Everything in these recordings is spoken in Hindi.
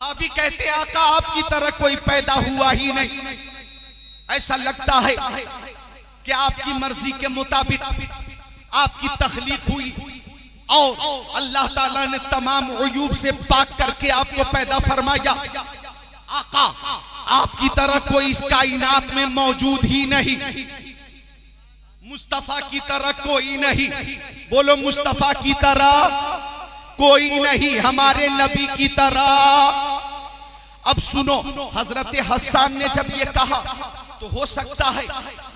अभी कहते आका आपकी तरह कोई पैदा हुआ ही नहीं, ऐसा लगता है कि आपकी मर्जी के मुताबिक आपकी तख्लीक हुई और अल्लाह ताला ने तमाम उयूब से पाक करके आपको पैदा फरमाया। आका आपकी तरह कोई इस कायनात में मौजूद ही नहीं, मुस्तफा की तरह कोई नहीं। बोलो मुस्तफा की तरह कोई नहीं, हमारे नबी की तरह। अब सुनो, हजरत हसन ने जब ये कहा तो हो सकता है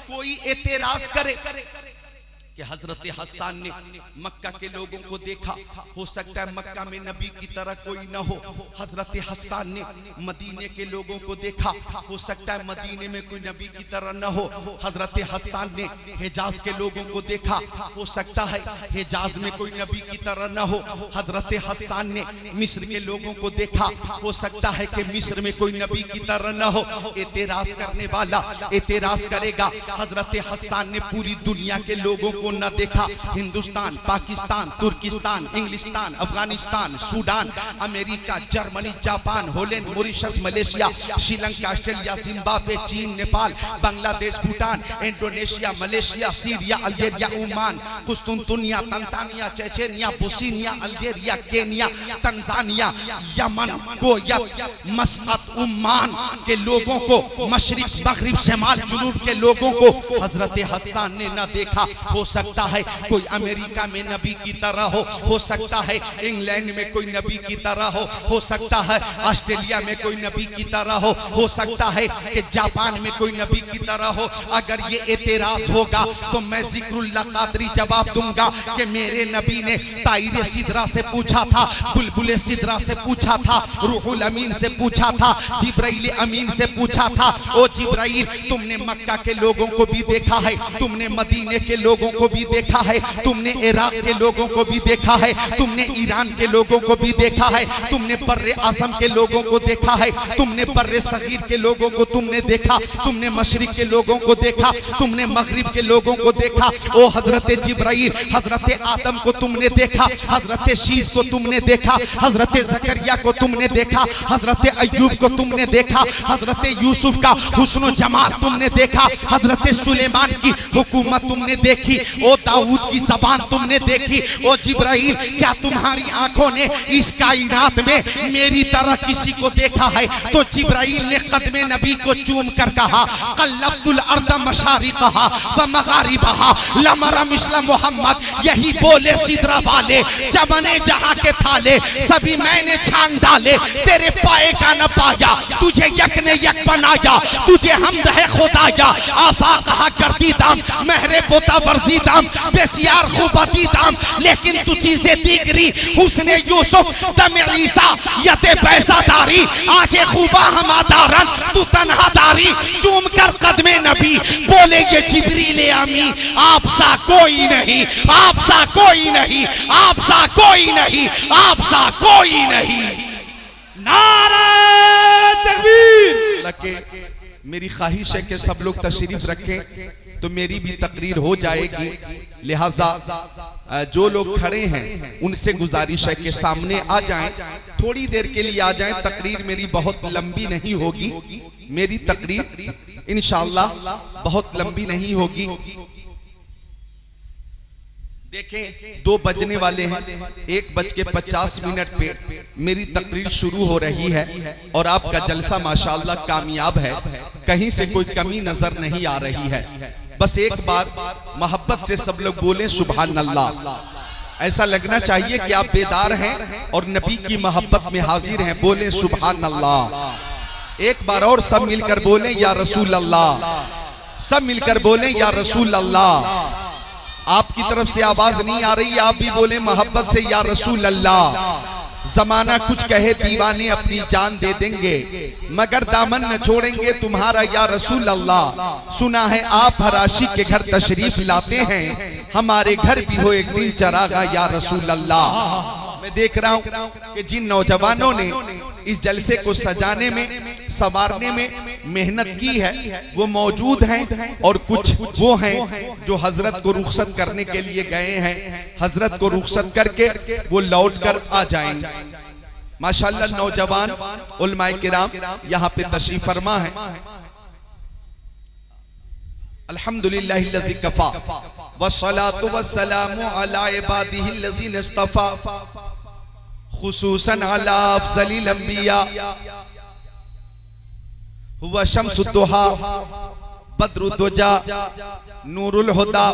कोई एतराज करे कि हजरत हसन ने मक्का के लोगों को देखा, हो सकता है मक्का में नबी की तरह कोई न हो। हजरत हसन ने मदीने के लोगों को देखा, हो सकता है मदीने में कोई नबी की तरह न हो। हजरत हसन ने हिजाज के लोगों को देखा, हो सकता है हिजाज में कोई नबी की तरह न हो। हजरत हसन ने मिस्र के लोगों को देखा, हो सकता है कि मिस्र में कोई नबी की तरह न हो। एतराज करने वाला एतराज करेगा, हजरत हसन ने पूरी दुनिया के लोगों को न देखा, हिंदुस्तान, पाकिस्तान, तुर्किस्तान, इंग्लिस्तान, Afghanistan, Sudan, America, Germany, Japan, Holland, Mauritius, Malaysia, Sri Lanka, Australia, Zimbabwe, चीन, Nepal, Bangladesh, Bhutan, Indonesia, Malaysia, Syria, Algeria, Oman, कुस्तुनतुनिया, Tanzania, Chechnya, Bosnia, Algeria, Kenya, Tanzania, Yemen, Kuwait, Muscat, Oman के लोगों को, मशरिक, मगरिब, शमाल, जुनूब के लोगों को हजरत हसन ने न देखा। हो सकता है कोई अमेरिका में नबी की तरह हो सकता है इंग्लैंड में कोई नबी की तरह हो सकता है ऑस्ट्रेलिया में कोई नबी की तरह हो सकता है कि जापान में कोई नबी की तरह हो। अगर ये एतराज होगा तो मैं जिक्रुल्लाह कादरी जवाब दूंगा कि मेरे नबी ने ताइरे सिदरा से पूछा था, बुलबुले सिदरा से पूछा था, रूहुल अमीन से पूछा था, जिब्राइल अमीन से पूछा था, ओ जिब्राइल तुमने मक्का के लोगों को भी देखा है, तुमने मदीने के लोगों को भी देखा है, तुमने इराक के लोगों को भी देखा है, तुमने ईरान के लोगों को भी देखा है, तुमने बर्रे आज़म के लोगों को देखा है, तुमने बर्रे सगीर के लोगों को तुमने देखा, तुमने मशरिक के लोगों को देखा, तुमने मगरिब के लोगों को देखा। ओ हजरत जिब्राइल, हजरत आदम को तुमने देखा, हजरत शीश को तुमने देखा, हजरत जकरिया को तुमने देखा, हजरत अय्यूब को तुमने देखा, हजरत यूसुफ का हुस्न जमाल तुमने देखा, हजरत सुलेमान की हुकूमत तुमने देखी, ओ दाऊद की ज़बान तुमने देखी। ओ जिब्राइल क्या तुम्हारी आंखों ने इस कायनात में मेरी तरह किसी को देखा है? तो जिब्राइल ने कदमे नबी को चूम कर कहा, कल्लब्तुल अर्द मशारिक़हा व मगारिबहा लमरा मिस्ल मोहम्मद। यही बोले सिदरा वाले, चमने जहां के थाले सभी मैंने छान डाले, तेरे पाए का न पाया, तुझे यक ने यक बनाया, तुझे हमद है खुदाया। आफाक कहा करती दाम महरे पोता वर्जी दाम बेसियार खूबती दाम, लेकिन तू चीजें दिगरी हुस्ने यूसुफ दमे ईसा यते पैसादारी आजे खूबा हमादारन तू तन्हादारी। चूम कर कदमे नबी बोले ये जिब्रील अमी, आप सा कोई नहीं, आप सा कोई नहीं, आप सा कोई नहीं, आप सा कोई नहीं। नारे तकबीर। लगे मेरी ख्वाहिश है कि सब लोग तशरीफ रखें तो मेरी भी तकरीर हो जाएगी, लिहाजा जो लोग खड़े हैं उनसे गुजारिश है कि सामने आ जाएं, थोड़ी देर के लिए आ जाएं। तकरीर मेरी बहुत लंबी नहीं होगी, मेरी तकरीर इंशाअल्लाह बहुत लंबी नहीं होगी। देखें 2 बजने वाले हैं, 1:50 पे मेरी तकरीर शुरू हो रही है और आपका जलसा माशाअल्लाह कामयाब है, कहीं से कोई कमी नजर नहीं आ रही है। बस एक बार मोहब्बत से सब लोग बोलें सुभान अल्लाह। ऐसा लगना चाहिए कि आप बेदार हैं और नबी की मोहब्बत में हाजिर हैं। बोलें सुभान अल्लाह। एक बार और सब मिलकर बोलें या रसूल अल्लाह, सब मिलकर बोलें या रसूल अल्लाह। आपकी तरफ से आवाज नहीं आ रही, आप भी बोले मोहब्बत से या रसूल अल्लाह। जमाना कुछ कहे दीवाने अपनी जान दे देंगे, मगर दामन न छोड़ेंगे तुम्हारा या रसूल अल्लाह। सुना है आप हर आशिक के घर तशरीफ लाते हैं, हमारे घर भी हो एक दिन चरागा या रसूल अल्लाह। मैं देख रहा हूँ कि जिन नौजवानों ने इस जलसे को सजाने में, संवारने में मेहनत की है वो मौजूद हैं, और कुछ वो हैं जो हजरत को रुखसत करने के लिए गए हैं। हजरत को रुखसत करके वो लौट कर आ जाएंगे। माशाअल्लाह नौजवान उलमाए किराम यहाँ पे तशरीफ फरमा है। अल्हम्दुलिल्लाहिल्लज़ी कफ़ा वस्सलातु वस्सलामु अला इबादिहिल्लज़ीना इस्तफ़ा खुसूसन अला अफ़ज़लिल अंबिया हुवा शम्सुद्दुहा बद्रुद्दुजा नूरुल हुदा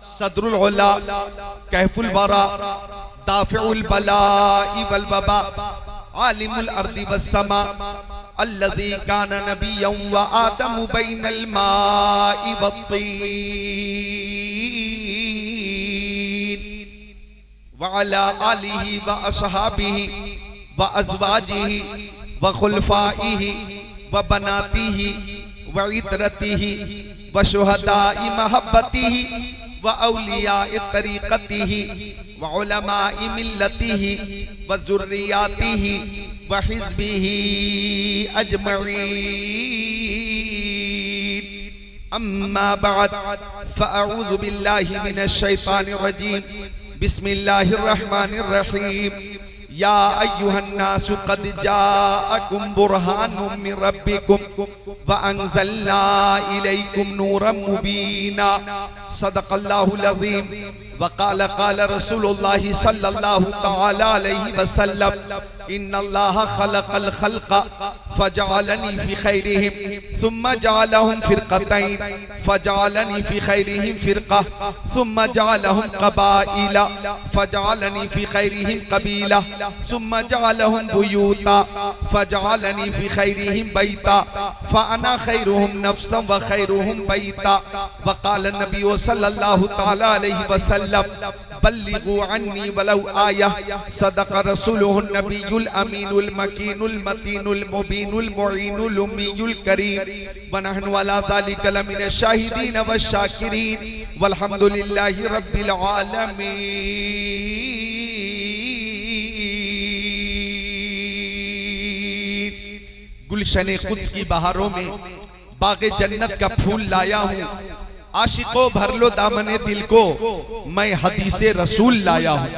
सदरुल उला कहफुल वरा दाफ़िउल बलाई वल वबा आलिमुल अर्दि वस्समा अल्लज़ी काना नबिय्यन व आदमु बैनल माइ वत्तीन व अला आलिहि व अस्हाबिहि व अज़वाजिहि व खुलफ़ाइहि व बनातिहि व इतरतिहि व शुहदाई महब्बतिहि व औलियाए तरीक़तिहि व उलमाए मिल्लतिहि व ज़ुर्रियातिहि व हिज़्बिहि अजमईन। अम्मा बाद फ़अऊज़ु बिल्लाहि मिनश शैतानिर रजीम। बिस्मिल्लाहिर रहमानिर रहीम। या अय्युहन्नासु क़द जाअकुम बुरहानुम मिन रब्बिकुम व अंज़लना इलैकुम नूरम मुबीना। सदक़ल्लाहुल अज़ीम। वक़ाल क़ाल रसूलुल्लाहि सल्लल्लाहु तआला अलैहि वसल्लम इन्नल्लाह खलक़ल ख़ल्क़ फ़जअलनी फ़ी ख़ैरिहिम सुम्मा जअलहुम फ़िरक़तैन फ़जअलनी फ़ी ख़ैरिहिम फ़िरक़ह सुम्मा जअलहुम क़बाइला फ़जअलनी फ़ी ख़ैरिहिम क़बीला सुम्मा जअलहुम बुयूता फ़जअलनी फ़ी ख़ैरिहिम बैता फ़अना ख़ैरुहुम नफ़्सन व ख़ैरुहुम बैता। वक़ाल नबी सल्लल्लाहु तआला अलैहि वसल्लम बल्लिगू अन्नी वलौ आया। सदक़ रसूलुहुन नबियुल अमीनुल मकीनुल मतीनुल मुबीनुल मुईनुल उम्मीयुल करीम व नहनु अला ज़ालिका लमिनश शाहिदीन व शाकिरीन वल्हम्दुलिल्लाहि रब्बिल आलमीन। गुलशन कुद्स की बहारों में बाग़े जन्नत का फूल लाया हूँ। आशिको भर लो दामने दिल को, मैं हदीसे रसूल लाया हूं।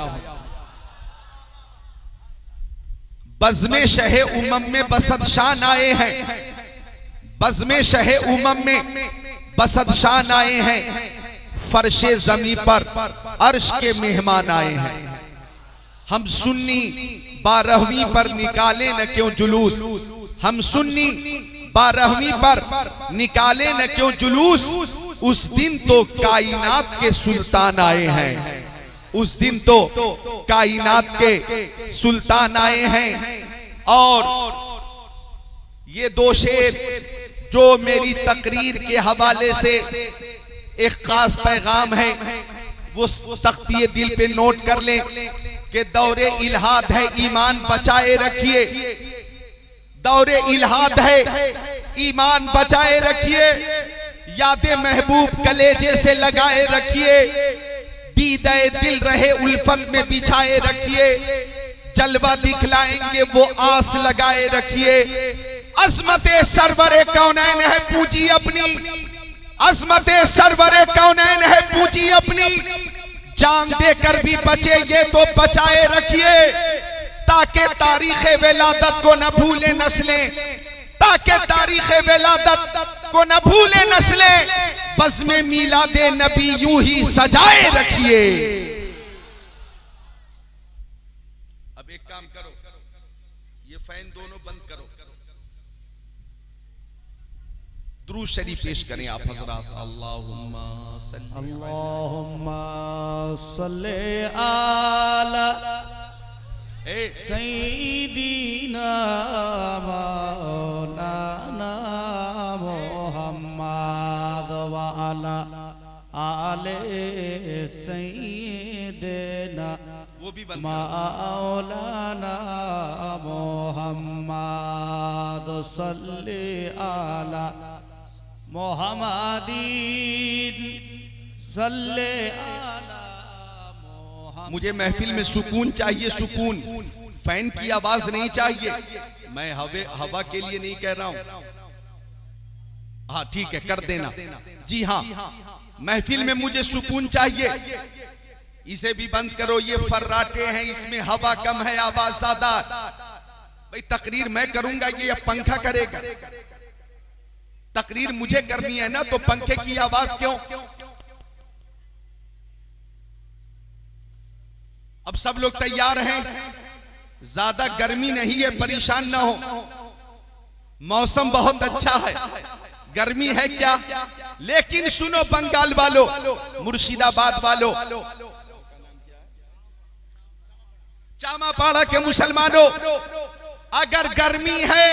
बज़्मे शहे उमम में बसद शान आए हैं, बज़्मे शहे उमम में बसद शान आए हैं। फर्शे ज़मी पर अर्श के मेहमान आए हैं। हम सुन्नी 12वीं पर निकाले न क्यों जुलूस, हम सुन्नी 12वीं पर निकाले न क्यों जुलूस। उस दिन तो कायनात के सुल्तान आए हैं, उस दिन तो कायनात के सुल्तान आए हैं। और ये दो शेर जो मेरी तकरीर के हवाले से एक खास पैगाम है, वो तख्तिए दिल पे नोट कर लें कि दौरे इल्हाद है, ईमान बचाए रखिए। दौरे इल्हाद है, ईमान बचाए रखिए। यादे महबूब कलेजे से लगाए रखिए। दीदे दिल रहे उल्फत में बिछाए रखिए। जलवा दिखलाएंगे वो आस लगाए रखिए। अज़मते सरवरे कौनैन है पूजी अपनी, अज़मते सरवरे कौनैन है पूजी अपनी। जान देकर भी बचे ये तो बचाए रखिए, ताकि तारीख़े विलादत को न भूले नस्लें, ताकि तारीख़े विलादत को न भूले नस्लें। बज़्मे मीलादे नबी यूं ही सजाए रखिए। अब एक काम करो, ये फैन दोनों बंद करो, दुरूद शरीफ पेश करें आप हज़रात। अल्लाहुम्मा सल्ले अला सय्यिदीना मौलाना मुहम्मद व अला आले सय्यिदना मौलाना मुहम्मद सल्ले अला मुहम्मदीन सल्ले अला। मुझे महफिल में सुकून चाहिए, सुकून, फैन की आवाज नहीं चाहिए। मैं हवा के लिए नहीं कह रहा हूं। हाँ ठीक है, कर देना। जी हाँ, महफिल में मुझे सुकून चाहिए। इसे भी बंद करो, ये फर्राटे हैं, इसमें हवा कम है, आवाज ज्यादा। भाई तकरीर मैं करूंगा ये पंखा करेगा? तकरीर मुझे करनी है ना, तो पंखे की आवाज क्यों? अब सब लोग तैयार हैं, ज्यादा गर्मी नहीं है, परेशान ना हो, मौसम बहुत अच्छा है, गर्मी है क्या? लेकिन सुनो बंगाल वालों, मुर्शिदाबाद वालों, चामापाड़ा के मुसलमानों, अगर गर्मी है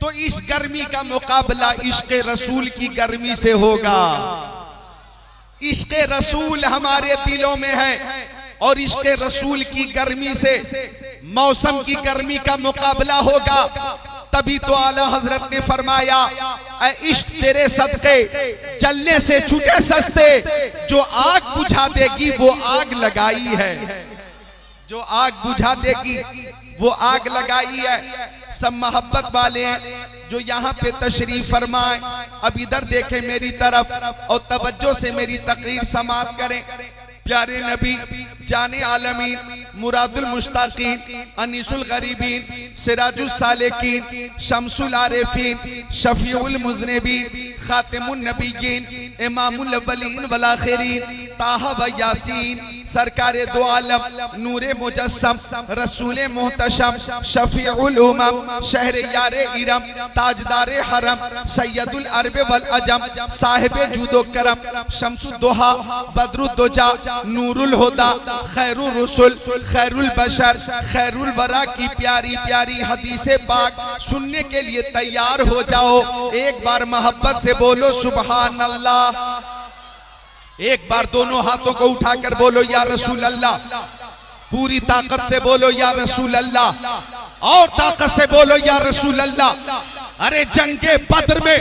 तो इस गर्मी का मुकाबला इश्क़े रसूल की गर्मी से होगा। इश्क़े रसूल हमारे दिलों में है और इश्क़े रसूल की गर्मी से मौसम की गर्मी का मुकाबला होगा। तभी तो आला हजरत ने फरमाया, ऐ इश्क तेरे सदके जलने से छूटे सस्ते, जो आग बुझा देगी वो आग लगाई है, जो आग बुझा देगी वो आग लगाई है। सब मोहब्बत वाले हैं जो यहाँ पे तशरीफ फरमाएं, अब इधर देखें मेरी तरफ और तवज्जो से मेरी तकरीर समाप्त करें। प्यारे नबी जाने आलमीन, मुरादुल मुश्ताकीन, अनीसुल गरीबीन, सिराजुल सालिकीन, शमसुल आरिफीन, शफीउल मुज़निबीन, खातिमुन नबीयीन, इमामुल अव्वलीन वल आखिरीन, ताहा व यासीन, सरकारे दो आलम, नूरे मुजस्सम, रसूले मुहतशम, शफीउल उमम, शहर यारे इरम, ताजदारे हरम, सैयदुल अरब वल अजम, साहिबे जूदो करम, शम्सुद दुहा, बदरुद्दुजा, नूरुल हुदा, खैरुल रसूल, खैरुल बशर, खैरुल वरा की प्यारी प्यारी हदीसे पाक सुनने के लिए तैयार हो जाओ। एक बार मोहब्बत से बोलो सुभान अल्लाह। एक बार दोनों हाथों को उठाकर बोलो या रसूल अल्लाह। पूरी ताकत से बोलो या रसूल अल्लाह, और ताकत से बोलो या रसूल अल्लाह। अरे जंगे बद्र में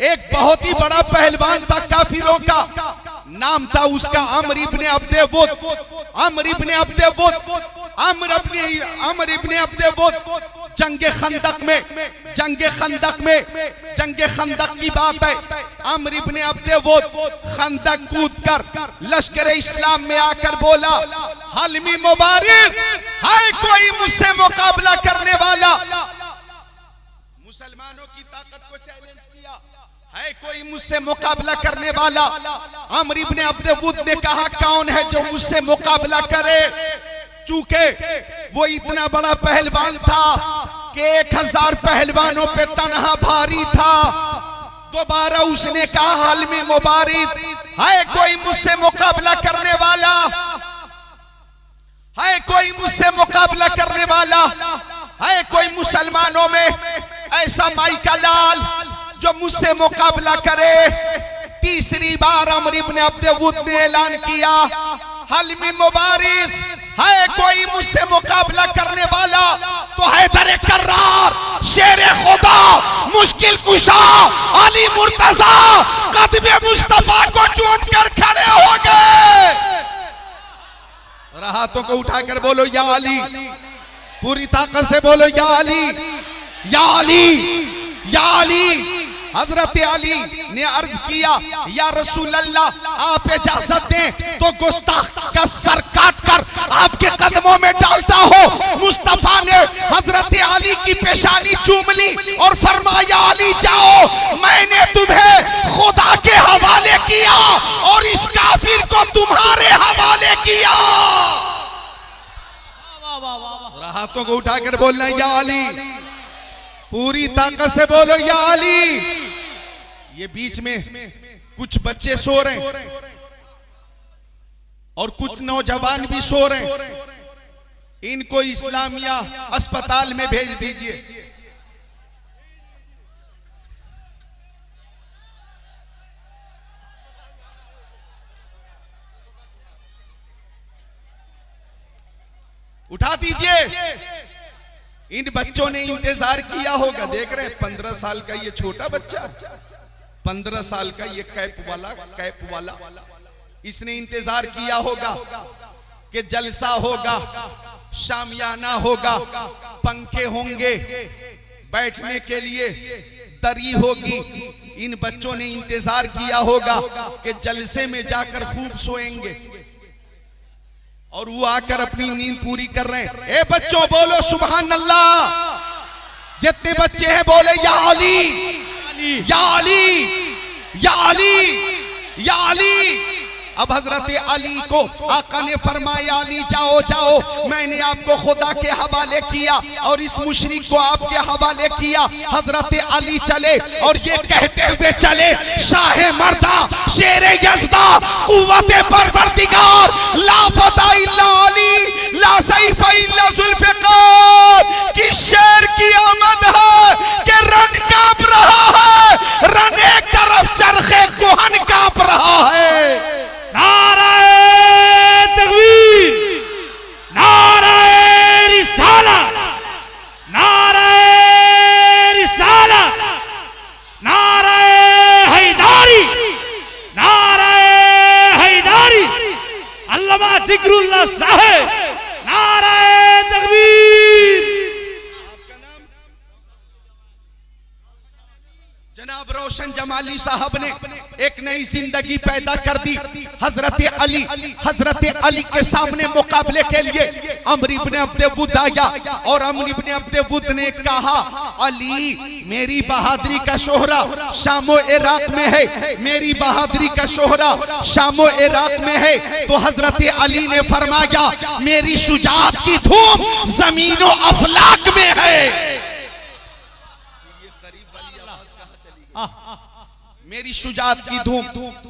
एक बहुत ही बड़ा पहलवान था काफिरों का, नाम था उसका अम्र इब्ने अब्दे वुद। अम्र इब्ने अब्दे वुद जंगे खंदक की बात है। अम्र इब्ने अब्दे वुद खंदक कूद कर लश्कर इस्लाम में आकर बोला, हलमी मुबारिक, है कोई मुझसे मुकाबला करने वाला? मुसलमानों की ताकत को चैलेंज किया, है कोई मुझसे मुकाबला करने वाला? अम्र इब्ने अब्दे वुद ने कहा, कौन है जो मुझसे मुकाबला करे? चूंकि वो इतना बड़ा पहलवान था कि 1000 पहलवानों पे तन्हा भारी था। दोबारा उसने कहा, हलमी मुबारिक, है कोई मुझसे मुकाबला करने वाला? है कोई मुझसे मुकाबला करने वाला? है कोई मुसलमानों में ऐसा माई का लाल जो मुझसे मुकाबला करे? तीसरी बार अम्र इब्ने अब्दे वुद ने ऐलान किया, हलमी मुबारिक, है कोई मुझसे मुकाबला करने वाला? तो हैदर कर्रार, शेर खुदा, मुश्किल कुशा, अली मुर्तजा कदमे मुस्तफा को चूम कर खड़े हो गए। हाथों को उठाकर बोलो या अली। पूरी ताकत से बोलो या अली, या अली, या अली। हजरत अली ने अर्ज किया, या रसूल अल्लाह, आप इजाजत दें तो गुस्ताख का सर काट कर आपके कदमों में डालता हो। मुस्तफा ने हजरत अली की पेशानी चूम ली और फरमाया, अली जाओ, मैंने तुम्हें खुदा के हवाले किया और इस काफिर को तुम्हारे हवाले किया। हाथों को उठाकर बोलना या अली। पूरी ताकत से बोलो या अली। ये बीच में कुछ बच्चे सो रहे हैं और कुछ नौजवान भी सो रहे हैं, इनको इस्लामिया अस्पताल में भेज दीजिए। उठा दीजिए। इन बच्चों ने इंतजार किया होगा, देख रहे हैं 15 साल का ये छोटा बच्चा, 15 साल का ये कैप वाला, इसने इंतजार किया होगा कि जलसा होगा, शामियाना होगा, पंखे होंगे, बैठने के लिए दरी होगी। इन बच्चों ने इंतजार किया होगा कि जलसे में जाकर खूब सोएंगे और वो आकर अपनी नींद पूरी कर रहे हैं। ए बच्चों बोलो सुभान अल्लाह, जितने बच्चे हैं बोले या अली या अली या अली या अली। अब हजरत अली को आका ने फरमाया अली जाओ जाओ, मैंने आपको खुदा के हवाले किया और इस मुशरिक को आपके हवाले किया। हजरत अली चले और ये कहते हुए चले, शाह मर्दा शेर यज़दा कुव्वत परवरदिगार ला फता इल्ला अली ला सैफ इल्ला जुल्फ़िकार की शेर की आमद है कि रन कांप रहा है, रन एक तरफ चरखे कोहन कांप रहा है। नाराए तकबीर, नाराए रिसाला, नाराए रिसाला, नाराए हैदारी, नाराए हैदारी, अल्लामा जिक्रुल्लाह साहब, नाराए तकबीर। जनाब रोशन जमाली साहब ने एक नई जिंदगी पैदा कर दी। हजरत अली के सामने मुकाबले के लिए अमर इब्न अब्दे बुद आया और अमर इब्न अब्दे बुद ने कहा, अली मेरी बहादुरी का शोहरा शामो इराक में है, मेरी बहादुरी का शोहरा शामो इराक में है। तो हजरत अली ने फरमाया, मेरी शुजाअत की धूम जमीनो अफलाक में है। मेरी शुजाअत की धूम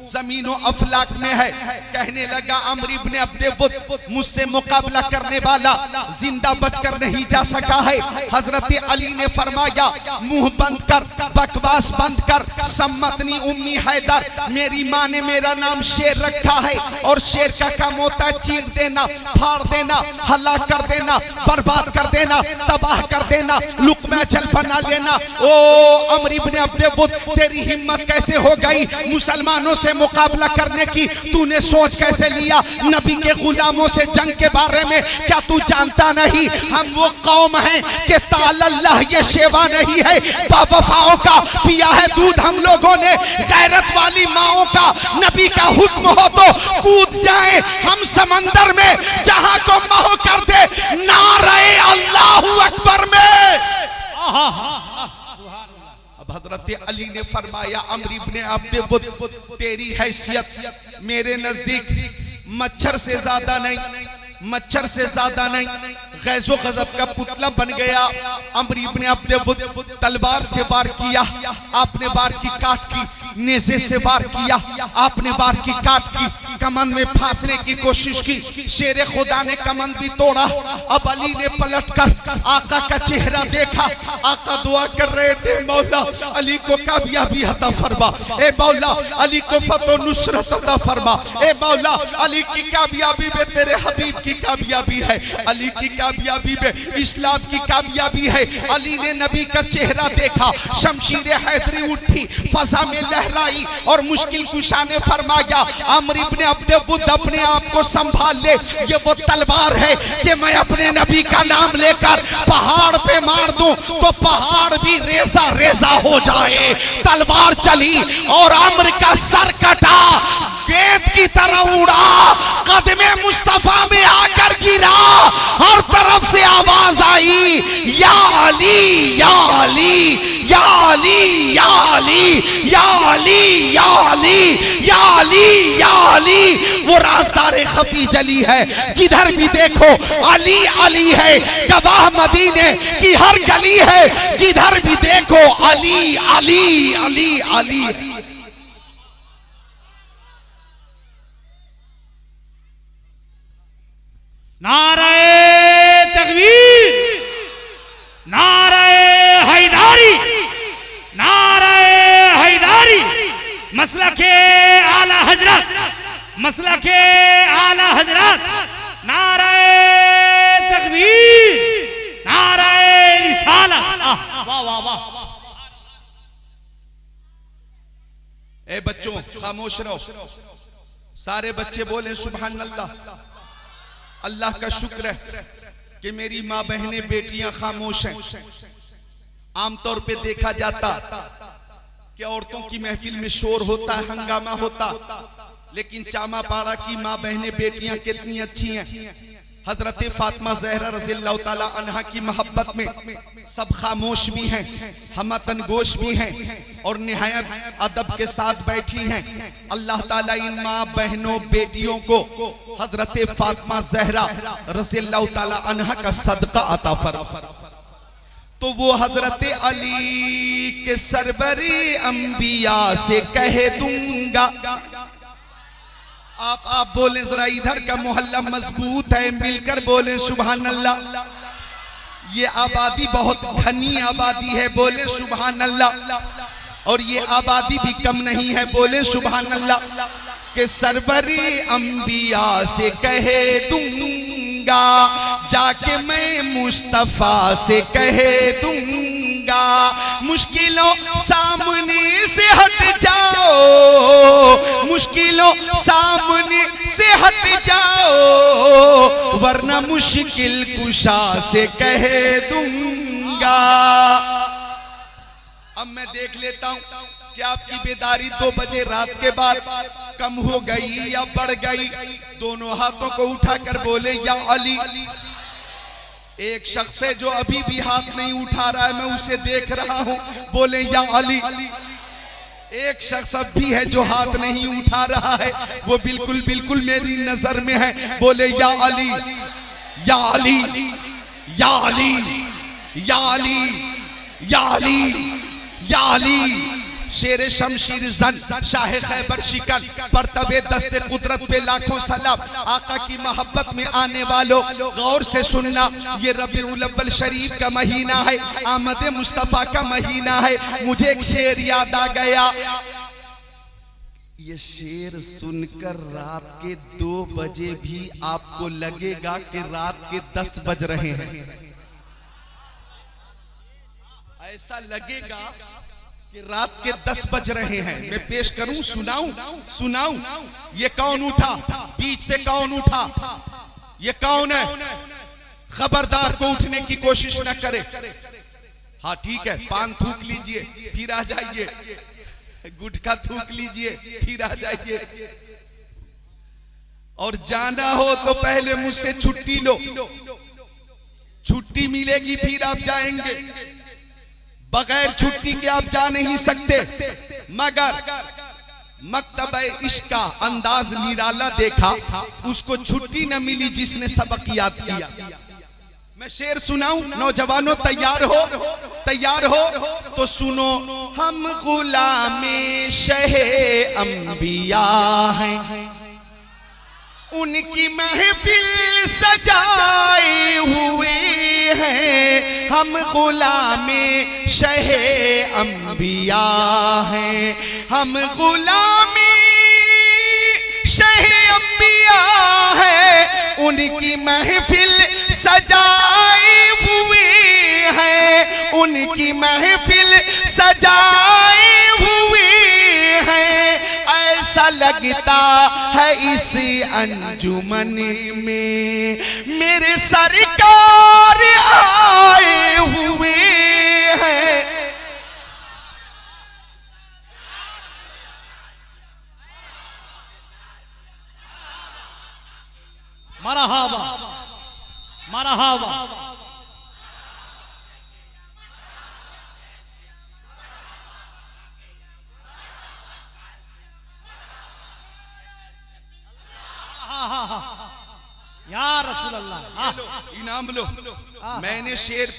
जमीनों अफलाक में है। कहने लगा अमर इब्न अब्दे बुद मुझसे मुकाबला करने वाला जिंदा बचकर नहीं जा सका है। हजरत अली ने फरमाया, मुंह बंद कर, बकवास बंद कर, सम्मतनी उम्मी हैदर, मेरी माँ ने मेरा नाम शेर रखा है और शेर का काम होता है चीर देना, फाड़ देना, हलाक कर देना, बर्बाद कर देना, तबाह कर देना, लुकमा जल बना लेना। ओ अमर इब्न अब्दे बुद, तेरी हिम्मत कैसे हो गई मुसलमानों से मुकाबला करने की? तूने सोच कैसे लिया नबी के गुलामों से जंग के बारे में? क्या तू जानता नहीं हम वो कौम हैं कि ताल्लाह ये शेवा नहीं है, बावफाओं का पिया है दूध हम लोगों ने, गैरत वाली माओं का। नबी का हुक्म हो तो कूद जाए हम समंदर में, जहां को महो कर दे नारे अल्लाहू अकबर में। हजरत अली ने फरमाया, अमर इब्न अब्दे बुद, तेरी हैसियत मेरे नजदीक मच्छर से ज्यादा नहीं, मच्छर से ज्यादा नहीं, गैज़ो गज़ब का पुतला बन गया। अमर इब्न अब्दे बुद तलवार से वार किया, आपने वार की काट की, नेज़े से वार किया, आपने वार की काट की, कमन में फांसने की कोशिश की, शेर खुदा ने कमन भी तोड़ा। अब अली ने पलटकर आका का चेहरा देखा, आका दुआ कर रहे थे, मौला अली को कामयाबी अता फरमा, ए मौला अली को फतो नुसरत अता फरमा, ए मौला अली की कामयाबी में तेरे हबीब की कामयाबी है, अली की कामयाबी में इस्लाम की कामयाबी है। अली ने नबी का चेहरा देखा, शमशीर हैदरी उठी, फजा में लहराई और मुश्किल कुशा ने फरमाया, अमर इब्न अब्दे बुद अपने आप को संभाल ले, ये वो तलवार है कि मैं अपने नबी का नाम लेकर पहाड़ पे मार दूं तो पहाड़ भी रेजा रेजा हो जाए। तलवार चली और अमर का सर कटा, गेंद की तरह उड़ा, कदमे मुस्तफा में आकर गिरा, हर तरफ से आवाज आई, या अली या अली या अली या अली या अली या अली या अली या अली। वो राज़दार खफी जली है, जिधर भी देखो अली अली है, गवाह मदीने की हर गली है, जिधर भी देखो अली अली अली अली। नाराए तकबीर, नाराए हैदारी, नाराए हैदारी, मसलके आला हजरत, मसलके आला हजरत, नाराए तकबीर, नाराए रिसाला। वाह वाह वाह। ए बच्चों खामोश रहो, सारे बच्चे बोले सुभान अल्लाह। अल्लाह का शुक्र है कि मेरी माँ बहनें बेटियां खामोश हैं। आमतौर पे देखा जाता कि औरतों की महफिल में शोर होता है, हंगामा होता, लेकिन चामा पाड़ा की माँ बहनें बेटियां कितनी अच्छी हैं। हजरत फातिमा ज़हरा रज़ियल्लाहु ताला अन्हा की मोहब्बत में सब खामोश भी हैं, हमतन गोश भी हैं और निहायत अदब के साथ बैठी हैं। अल्लाह ताला इन माँ बहनों बेटियों को हजरत फातिमा ज़हरा रज़ियल्लाहु ताला अन्हा का सदका अता फरमा। तो वो हजरत अली के सरवरे अंबिया से कह दूंगा। आप बोले जरा, इधर का मोहल्ला मजबूत है, मिलकर बोले सुभान अल्लाह। ये आबादी बहुत घनी आबादी है, बोले सुभान अल्लाह। और ये आबादी भी कम नहीं है, बोले सुभान अल्लाह। के सरवरे अंबिया से कह दूंगा, जाके मैं मुस्तफा से कह दूंगा। मुश्किलों सामने से हट जाओ, मुश्किलों सामने से हट जाओ, वरना मुश्किल कुशा से कह दूंगा। अब मैं देख लेता हूं कि आपकी बेदारी 2 बजे रात के बाद कम हो गई या बढ़ गई। दोनों हाथों को उठाकर बोले या अली। एक शख्स है जो अभी भी हाथ नहीं उठा रहा है, मैं उसे देख रहा हूं, बोले या अली। एक शख्स अब भी है जो हाथ नहीं उठा रहा है, वो बिल्कुल बिल्कुल मेरी नजर में है, बोले या अली या अली या अली या अली या अली या अली। शेर शमशीर जन, शाह खैबर शिकन, परतबे दस्ते कुदरत पे लाखों सलाम। आका की मोहब्बत में आने वालों गौर से सुनना, ये रबीउल अव्वल शरीफ का महीना है, आमद मुस्तफ़ा का महीना है। मुझे एक शेर याद आ गया। ये शेर सुनकर रात के 2 बजे भी आपको लगेगा कि रात के 10 बज रहे हैं। ऐसा लगेगा कि रात के 10 बज रहे हैं। मैं पेश करूं, सुनाऊं। ये कौन उठा, बीच से कौन उठा, ये कौन है? खबरदार को उठने की कोशिश न करे। हाँ ठीक है, पान थूक लीजिए फिर आ जाइए, गुटखा थूक लीजिए फिर आ जाइए, और जाना हो तो पहले मुझसे छुट्टी लो, छुट्टी मिलेगी फिर आप जाएंगे। बगैर छुट्टी के आप जा नहीं सकते। मगर मकतब इश्क का अंदाज निराला देखा, उसको छुट्टी न मिली जिसने सबक याद किया। मैं शेर सुनाऊं, नौजवानों तैयार हो तो सुनो। हम गुलामे शहे अंबिया हैं, उनकी महफिल सजाए हुए हैं। हम गुलामे शहे अंबिया हैं, हम गुलामी शहे अंबिया हैं, उनकी महफिल सजाए हुए हैं, उनकी महफिल सजाए हुए हैं। ऐसा लगता है इस अंजुमन में मेरे सरकार आए हुए हैं। मरहबा मरहबा। या रसूल अल्लाह, इनाम लो। मैंने शेर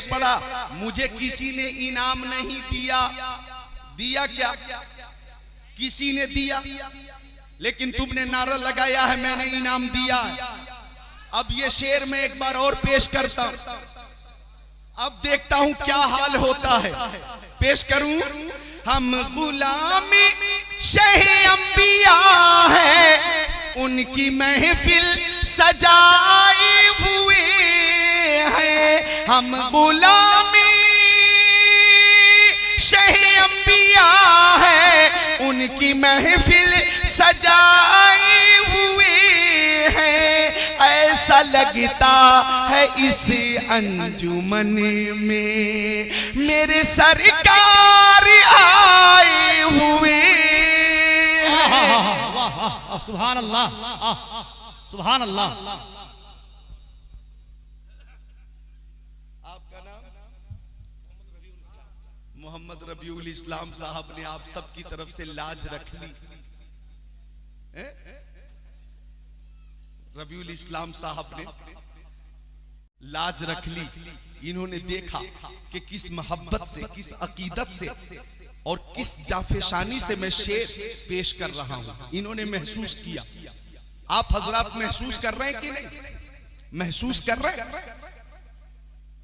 पढ़ा, मुझे किसी ने इनाम नहीं दिया। दिया क्या? किसी ने दिया, लेकिन तुमने नारा लगाया है मैंने इनाम दिया। अब ये शेर मैं एक बार और पेश करता हूं, अब देखता हूं क्या हाल होता है। पेश करूं। हम गुलामी शहे अंबिया है, उनकी महफिल सजाए हुए हैं। हम गुलामी शहे अंबिया है, उनकी महफिल सजाए हुए हैं। ऐसा लगता है इस अंजुमन में मेरे सरकार आए सुभान अल्लाह, सुभान अल्लाह। आपका नाम? मोहम्मद रबीउल इस्लाम साहब ने आप सबकी तरफ से लाज रख ली। रबीउल इस्लाम साहब ने लाज रख ली। इन्होंने देखा कि किस मोहब्बत से, किस अकीदत से और किस जाफेशानी से मैं शेर पेश कर रहा हूं। इन्होंने महसूस किया। आप हजरात महसूस कर रहे हैं कि नहीं? महसूस कर रहे हैं?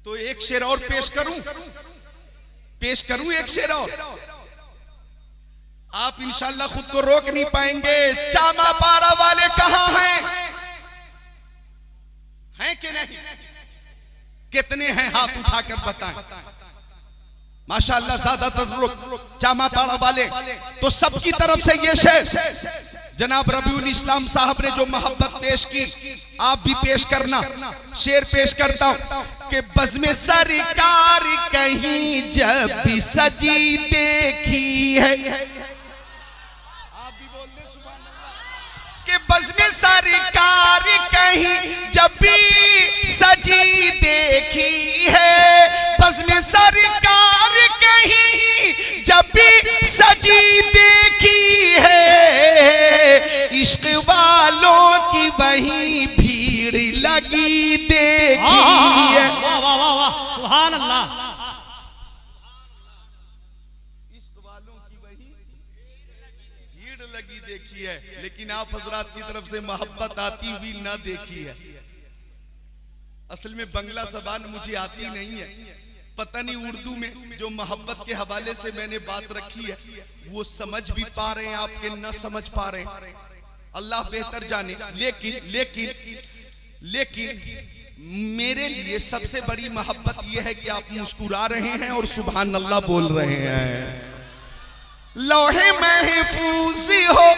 तो एक शेर और पेश करूं एक शेर और। आप इंशाल्लाह खुद को रोक नहीं पाएंगे। चामा पारा वाले कहां हैं कि नहीं? कितने हैं? हाथ उठाकर बताएं। माशाअल्लाह ज्यादातर लोग चामा पाड़ा वाले। तो सबकी तरफ से ये शेर जनाब रबीउल इस्लाम साहब ने जो मोहब्बत पेश की, आप भी पेश करना। शेर पेश करता हूं कि बज़्म सरकार कहीं जब भी सजी देखी है। आप भी बोल दे सुभान अल्लाह। कि बज़्म सरकार कहीं जब भी सजी देखी है, बज़्म सरकार कहीं जब भी सजी देखी है, इश्क वालों की वही भीड़ लगी देखी है। वाह वाह वाह वाह, सुभान अल्लाह। इश्क वालों की वही भीड़ लगी देखी है, लेकिन आप हजरात की तरफ से मोहब्बत आती हुई ना देखी है। असल में बंगला ज़बान मुझे आती नहीं है, पता नहीं उर्दू में जो मोहब्बत के हवाले से मैंने बात रखी है वो समझ भी पा रहे हैं आपके, न समझ पा रहे हैं, अल्लाह बेहतर जाने। लेकिन मेरे लिए सबसे बड़ी मोहब्बत यह है कि आप मुस्कुरा रहे हैं और सुभान अल्लाह बोल रहे हैं। लौहे महफूज हो,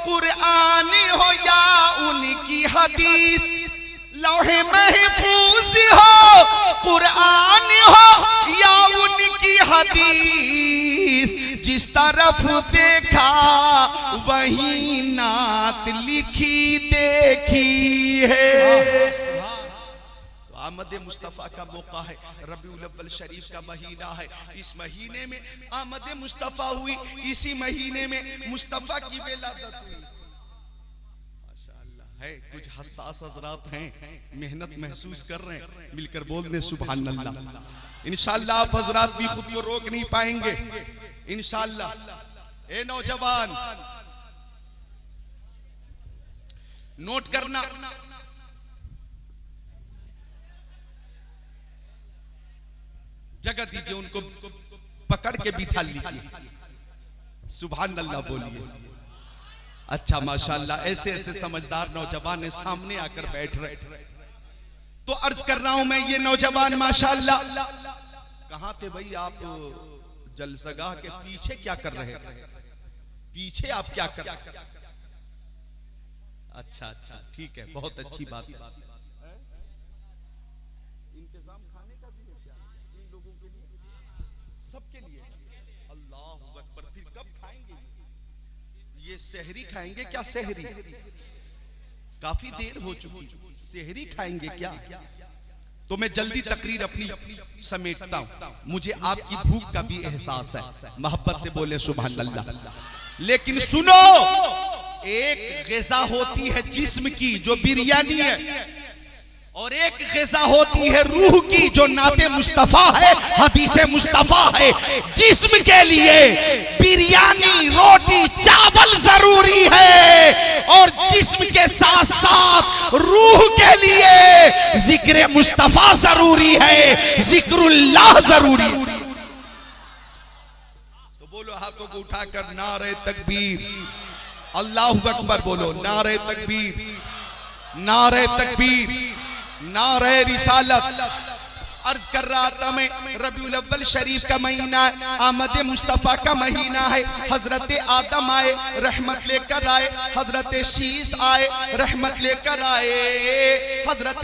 कुरान हो या उनकी हदीस, लौहे महफूज हो, कुरान हो या उनकी हदीस, जिस तरफ देखा वही नात लिखी देखी है। तो आमद मुस्तफ़ा का मौका है, रबीउल अव्वल शरीफ का महीना है। इस महीने में आमद मुस्तफ़ा हुई, इसी महीने में मुस्तफ़ा की विलादत हुई। है कुछ हसास हजरात हैं, मेहनत महसूस कर रहे हैं, मिलकर बोल दें सुभान अल्लाह। इंशाअल्लाह आप हजरात भी खुद को रोक नहीं पाएंगे इंशाअल्लाह। ए नौजवान नोट करना, जगह दीजिए, उनको पकड़ के बिठा लीजिए, सुभान अल्लाह बोलिए। अच्छा माशाअल्लाह, ऐसे ऐसे समझदार नौजवान सामने आकर बैठ रहे। तो अर्ज कर रहा हूं मैं, ये नौजवान माशाअल्लाह कहां थे भाई आप? जलसगाह के पीछे क्या कर रहे हैं? पीछे आप क्या कर रहे हैं? अच्छा ठीक है, बहुत अच्छी बात है। इंतजाम खाने का भी है क्या इन लोगों के लिए? सबके लिए? अल्लाहू अकबर। फिर कब खाएंगे ये? सहरी खाएंगे क्या? सहरी काफी देर हो चुकी, सहरी खाएंगे क्या? तो मैं जल्दी तकरीर अपनी समेटता हूं। मुझे आपकी भूख का भी एहसास है, मोहब्बत से बोले सुभान अल्लाह। लेकिन सुनो, एक ग़िज़ा होती है जिस्म की जो बिरयानी है, और एक ग़िज़ा होती है रूह की जो नाते मुस्तफ़ा है, हदीसे मुस्तफ़ा है। जिस्म के लिए बिरयानी, रोटी, चावल जरूरी है, और जिस्म के साथ साथ रूह के लिए जिक्र मुस्तफ़ा जरूरी है, जिक्रुल्लाह जरूरी है। तो बोलो हाथों को उठाकर नारे तकबीर, अल्लाहु अकबर बोलो। नारे तकबीर, नारे तकबीर, नारे रिसालत। अर्ज कर रहा था मैं, रबीउल अव्वल शरीफ का महीना है, आमद मुस्तफ़ा का महीना है। हजरत आदम आए, रहमत लेकर आए, हजरत शीस आए, रहमत लेकर आए, हजरत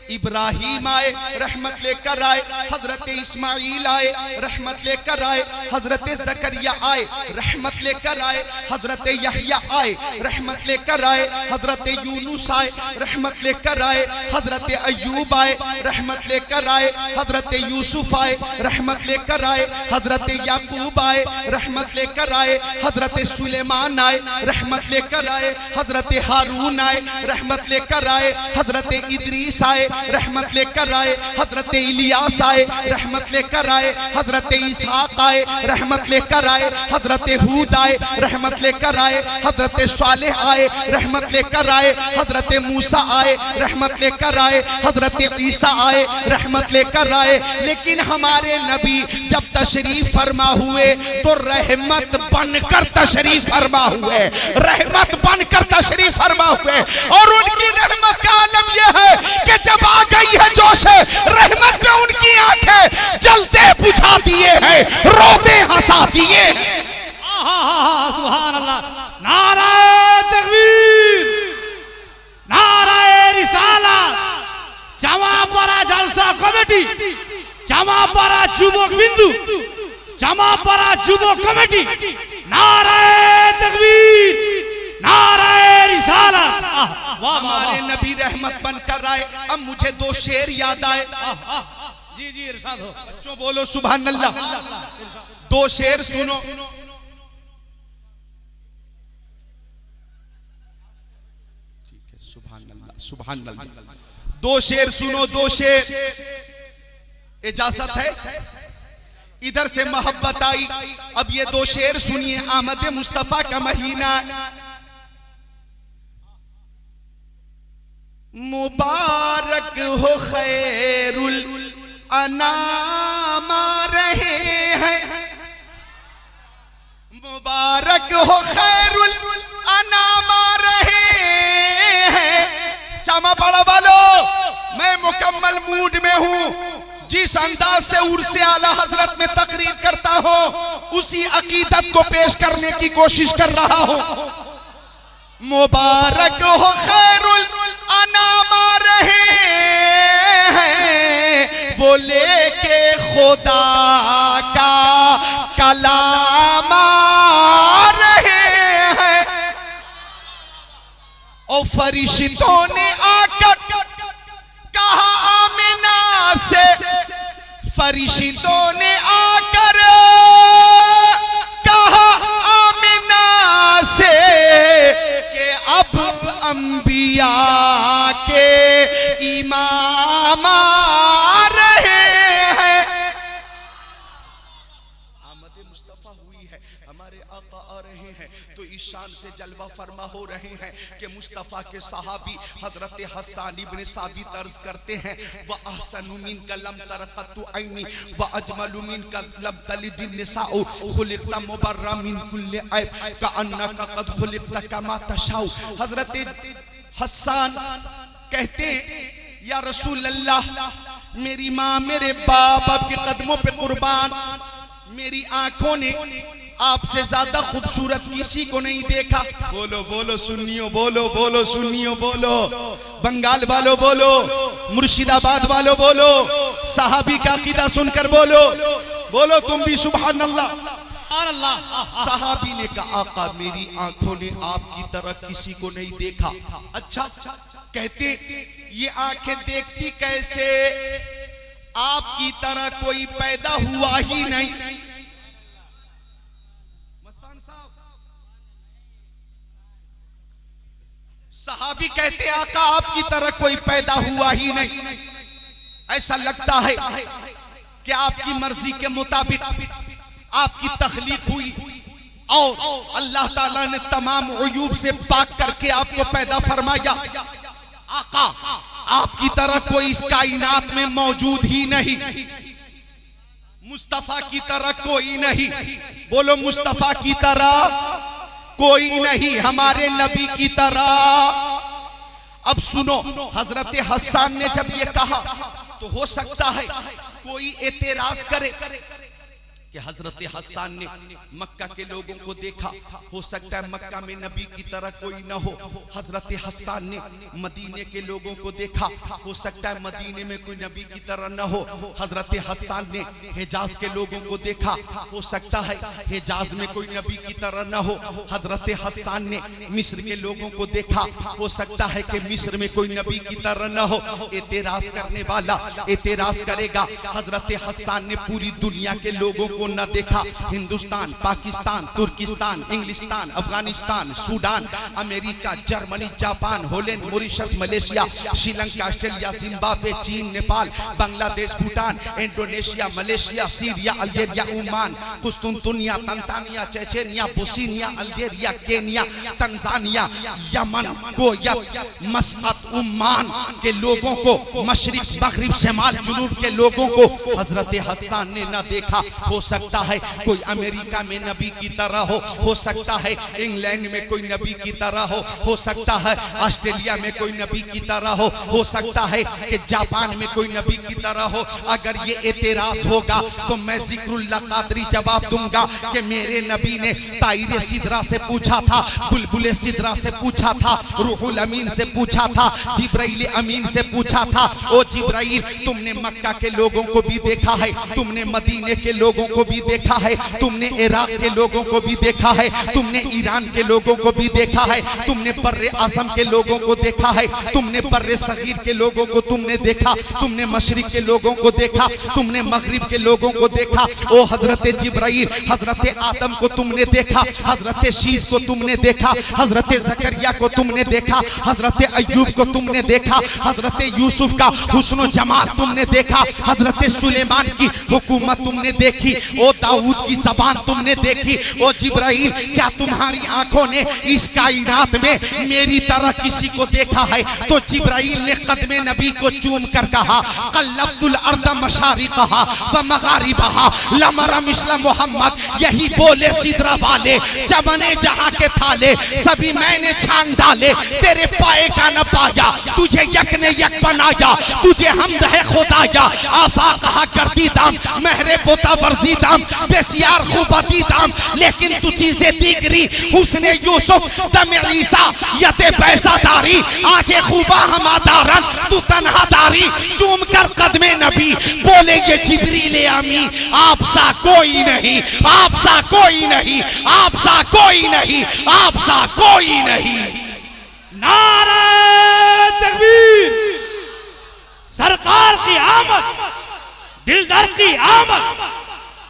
इब्राहिम आए, रहमत लेकर आए। हजरत इस्माइल आए, रहमत लेकर आए। हजरत जकरिया आए, रहमत लेकर आए। हजरत यहया आए, रहमत लेकर आए। हजरत यूनुस आए, रहमत लेकर आए। हजरत अय्यूब आए, रहमत लेकर आए। हजरत यूसुफ आए, रहमत लेकर आए। हजरत याकूब आए, रहमत लेकर आए। हजरत सुलेमान आए, रहमत लेकर आए। हजरत हारून आए, रहमत लेकर आए। हजरत इदरीस आए, रहमत लेकर आए। हजरत इलियास आए, रहमत लेकर आए। हजरत इसहाक आए, रहमत लेकर आए। हजरत हूद आए, रहमत लेकर आए। हजरत सालेह आए, रहमत लेकर आए। हजरत मूसा आए, रहमत लेकर आए। हजरत ईसा आए, रहमत लेकर आए। लेकिन हमारे नबी जब तशरीफ फरमा हुए तो रहमत बनकर तशरीफ फरमा हुए, रहमत बनकर तशरीफ फरमा हुए। और उनकी रहमत का आलम यह है कि जब आ गई है जोश रहमत पे उनकी आंखें जलते बुझा दिए हैं, रोते हंसा दिए हैं। सुभान अल्लाह। नाराए तकबीर, नाराए रिसालत। জামাপাড়া জলসা কমিটি, জামাপাড়া যুবক বিন্দু, জামাপাড়া যুবক কমিটি। নারায়ে তাকবীর, नाराए रिसालत। हमारे नबी रहमत बनकर आए। अब मुझे दो शेर याद आए। जी जी इरशाद हो। बच्चों बोलो सुभान अल्लाह। दो शेर सुनो। ठीक है, सुभान अल्लाह, सुभान अल्लाह। दो शेर सुनो, दो शेर। इजाजत है? इधर से मोहब्बत आई। अब ये दो शेर सुनिए। आमद मुस्तफा का महीना, मुबारक हो खैरुल अनाम रहे हैं, मुबारक हो खैरुल अनाम रहे हैं। जामा पड़ा वालो, मैं मुकम्मल मूड में हूं। जिस अंदाज से उर्से आला हजरत में तकरीर करता हूं उसी अकीदत को पेश करने की कोशिश कर रहा हूं। मुबारक हो खैरुल अनाम रहे हैं, वो लेके खुदा का कलाम रहे हैं। और फरिश्तों ने आकर कहा आमिना से, फरिश्तों ने आकर कहा आमिना से कि अब अंबिया के इमाम रहे हैं। आमद मुस्तफा हुई है, हमारे आका आ रहे हैं तो इस शान से जलवा फरमा हो रहे हैं कि मुस्तफा के सहाबी हजरत हसन इब्न साबित अर्ज करते हैं, व अहसनु मिनका लम तरक़तु ऐनी व अजमलु मिनका लब तलिदिन निसाउ खुलिक़ता मुबर्रा मिन कुल्li ऐब कअन्नका कद खुलिक़ता कमा तशाउ। हजरत हसन कहते हैं या रसूल अल्लाह, मेरी माँ मेरे बाप आपके कदमों पे कुर्बान, मेरी आंखों ने आपसे ज्यादा खूबसूरत किसी को नहीं देखा। बोलो बोलो सुन्नियों, बोलो बोलो सुन्नियों, बोलो बंगाल वालों, बोलो मुर्शिदाबाद वालों, बोलो सहाबी का अकीदा सुनकर बोलो, बोलो तुम भी सुभान अल्लाह। सहाबी ने कहा आका मेरी आंखों ने आपकी तरह किसी को नहीं देखा। अच्छा, कहते ये आंखें देखती कैसे, आपकी तरह कोई पैदा हुआ ही नहीं। सहाबी कहते आका आपकी तरह कोई पैदा हुआ ही नहीं। ऐसा लगता है कि आपकी मर्जी के मुताबिक आपकी तख्लीक हुई और अल्लाह ताला ने तमाम उयूब से पाक करके आपको पैदा फरमाया। आका आपकी तरह कोई इस कायनात में मौजूद ही नहीं, मुस्तफा की तरह कोई नहीं। बोलो मुस्तफा की तरह कोई नहीं, हमारे नबी की तरह। अब सुनो, हजरत हसन ने जब ये कहा तो हो सकता है कोई एतराज करे, कि हजरत हसन ने मक्का के लोगों को देखा, हो सकता है मक्का में नबी की तरह कोई न हो। हजरत हसन ने मदीने के लोगों को देखा, हो सकता है मदीने में कोई नबी की तरह न हो। हजरत हसन ने हिजाज के लोगों को देखा, हो सकता है हिजाज में कोई नबी की तरह न हो। हजरत हसन ने मिस्र के लोगों को देखा, हो सकता है कि मिस्र में कोई नबी की तरह न हो। एतराज करने वाला एतराज करेगा, हजरत हसन ने पूरी दुनिया के लोगों को न देखा। हिंदुस्तान, पाकिस्तान, तुर्किस्तान, इंग्लिस्तान, Afghanistan, Sudan, America, Germany, Japan, Holland, Mauritius, Malaysia, Sri Lanka, Australia, Zimbabwe, चीन, Nepal, Bangladesh, Bhutan, Indonesia, Malaysia, Syria, Algeria, Oman, कुस्तुनतुनिया, Tanzania, Chechnya, Bosnia, Algeria, Kenya, Tanzania, Yemen, Kuwait, Muscat, Oman के लोगों को, मशरिक, मगरिब, शमाल, जुनूब के लोगों को हजरत हसन ने न देखा। हो सकता है कोई अमेरिका में नबी की तरह हो सकता है इंग्लैंड में कोई नबी की तरह हो सकता है ऑस्ट्रेलिया में कोई नबी की तरह हो सकता है कि जापान में कोई नबी की तरह हो। अगर ये एतराज होगा तो मैं जिक्रुल्लाह कादरी जवाब दूंगा कि मेरे नबी ने ताइरे सिदरा से पूछा था, बुलबुले सिदरा से पूछा था, रूहुल अमीन से पूछा था, जिब्राइल अमीन से पूछा था, ओ जिब्राइल तुमने मक्का के लोगों को भी देखा है, तुमने मदीने के लोगों को भी देखा है, तुमने इराक के लोगों को भी देखा है, तुमने ईरान के लोगों को भी देखा है, तुमने बर्रे आज़म के लोगों को देखा है, तुमने बर्रे सगीर के लोगों को तुमने देखा, तुमने मशरिक के लोगों को देखा, तुमने मगरिब के लोगों को देखा। ओ हजरत जिब्राइल, हजरत आदम को तुमने देखा, हजरत शीश को तुमने देखा, हजरत ज़करिया को तुमने देखा, हजरत अय्यूब को तुमने देखा, हजरत यूसुफ का हुस्न जमाल तुमने देखा, हजरत सुलेमान की हुकूमत तुमने देखी, ओ दाऊद की ज़बान तुमने देखी। ओ जिब्राइल, क्या तुम्हारी आंखों ने इस कायनात में मेरी तरह किसी को देखा है? तो जिब्राइल ने कदमे नबी को चूम कर कहा, कल्लब्तुल अर्द मशारिक़हा व मगारिबहा लमरा मिस्ल मोहम्मद। यही बोले सिदरा वाले, चमने जहां के थाले सभी मैंने छान डाले, तेरे पाए का न पाया, तुझे यक ने यक बनाया, तुझे हमद है खुदाया। आफा कहा करती दाम महरे पोता वर्जी दाम बेसियार खूबती दाम, लेकिन तू चीजें दिगरी हुस्ने यूसुफ दम ईसा यते पैसादारी आजे खूबा हमादारन तू तन्हादारी। चूम कर कदमे नबी बोले ये जिब्रील अमी, आप सा कोई नहीं, आप सा कोई नहीं, आप सा कोई नहीं, आप सा कोई नहीं। नारे तकबीर, सरकार की आमद, दिलदार की आमद,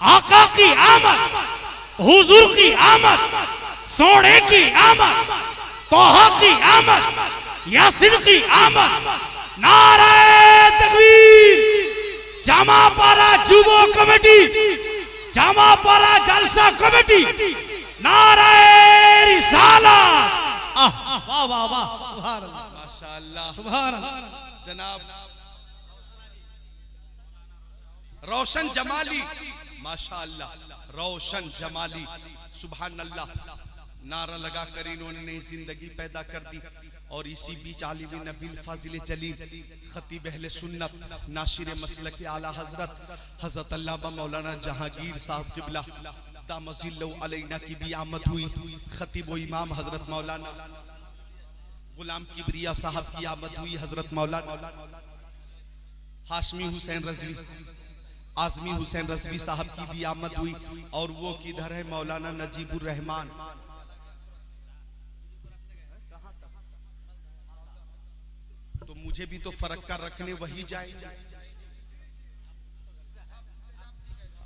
आका की आमद, हुजूर की आमद, सोने की आमद, तोहा की आमद, यासीन की आमद। नारे तकबीर। जामापारा जुबो कमेटी, जामापारा जलसा कमेटी, नारे रिसालत। वाह वाह वाह, सुभान अल्लाह, माशाअल्लाह, सुभान अल्लाह। जनाब रोशन जमाली, माशाअल्लाह, रोशन जमाली, सुभान अल्लाह। नारा लगा कर इन्होंने नई जिंदगी पैदा कर दी। और इसी बीच आलिम नबील फाजिल जलील खतीब अहले सुन्नत नाशिर मसलक आला हजरत हजरत अल्लामा मौलाना जहांगीर साहब क़िबला दामजिल्लहु अलैना की भी आमद हुई। खतीब व इमाम हजरत मौलाना गुलाम किबरिया साहब की आमद हुई। हजरत मौलाना हाशमी हुसैन रज़वी, आज़मी हुसैन रज़वी साहब की भी आमद हुई। और वो किधर है? मौलाना नजीबुर रहमान। तो मुझे भी तो फर्क कर रखने वही जाए।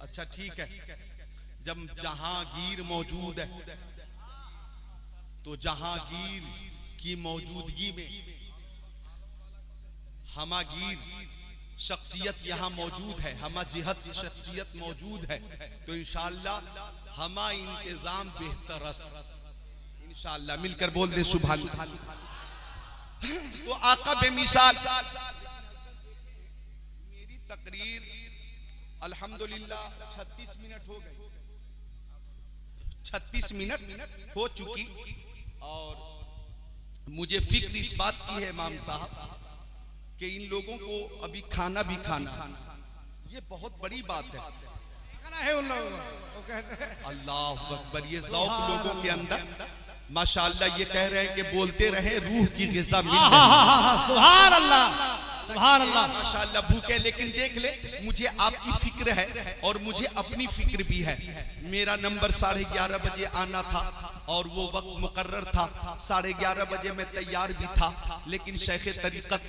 अच्छा ठीक है, जब जहांगीर मौजूद है तो जहांगीर की मौजूदगी में हमागीर शख्सियत यहाँ मौजूद है, हमा जिहत शख्सियत मौजूद है, तो इंशाअल्लाह हमा इंतजाम बेहतर इंशाअल्लाह। मिलकर बोल दे सुभान अल्लाह। तो आका बेमिसाल मेरी तकरीर अल्हम्दुलिल्लाह 36 मिनट हो गए, 36 मिनट हो चुकी। और मुझे फिक्र इस बात की है इमाम साहब कि इन लोगों को अभी खाना भी खाना, ये बहुत बड़ी बात है। है उन लोगों को, वो कहते हैं अल्लाह अकबर, ये जौक लोगों के अंदर माशाअल्लाह। ये कह रहे हैं कि बोलते रहे रूह की ग़िज़ा मिल रही है। सुभान अल्लाह, सुभान अल्लाह, माशाअल्लाह भूखे, लेकिन देख ले मुझे आपकी फिक्र है और मुझे अपनी फिक्र भी है। मेरा नंबर 11:30 बजे आना था और वो वक्त मुकर्रर था। 11:30 बजे मैं तैयार भी था, लेकिन शेख तरीक़त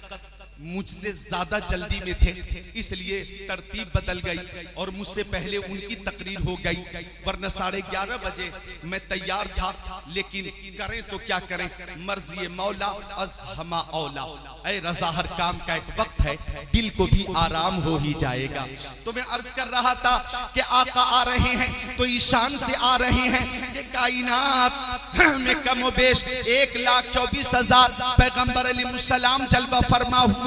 मुझसे ज्यादा जल्दी में थे, इसलिए तरतीब बदल गई और मुझसे पहले उनकी तकरीर हो गई। वरना 11:30 बजे मैं तैयार था, लेकिन करें तो क्या करें, मर्जी मौला अज हमा औला। ऐ रज़ा, हर काम का एक वक्त है, दिल को भी आराम हो ही जाएगा। तो मैं अर्ज कर रहा था कि आका आ रहे हैं तो ईशान से आ रहे हैं कि कायनात में कम बेश 1,24,000 पैगंबर अलैहिस्सलाम जलवा फरमा हुए,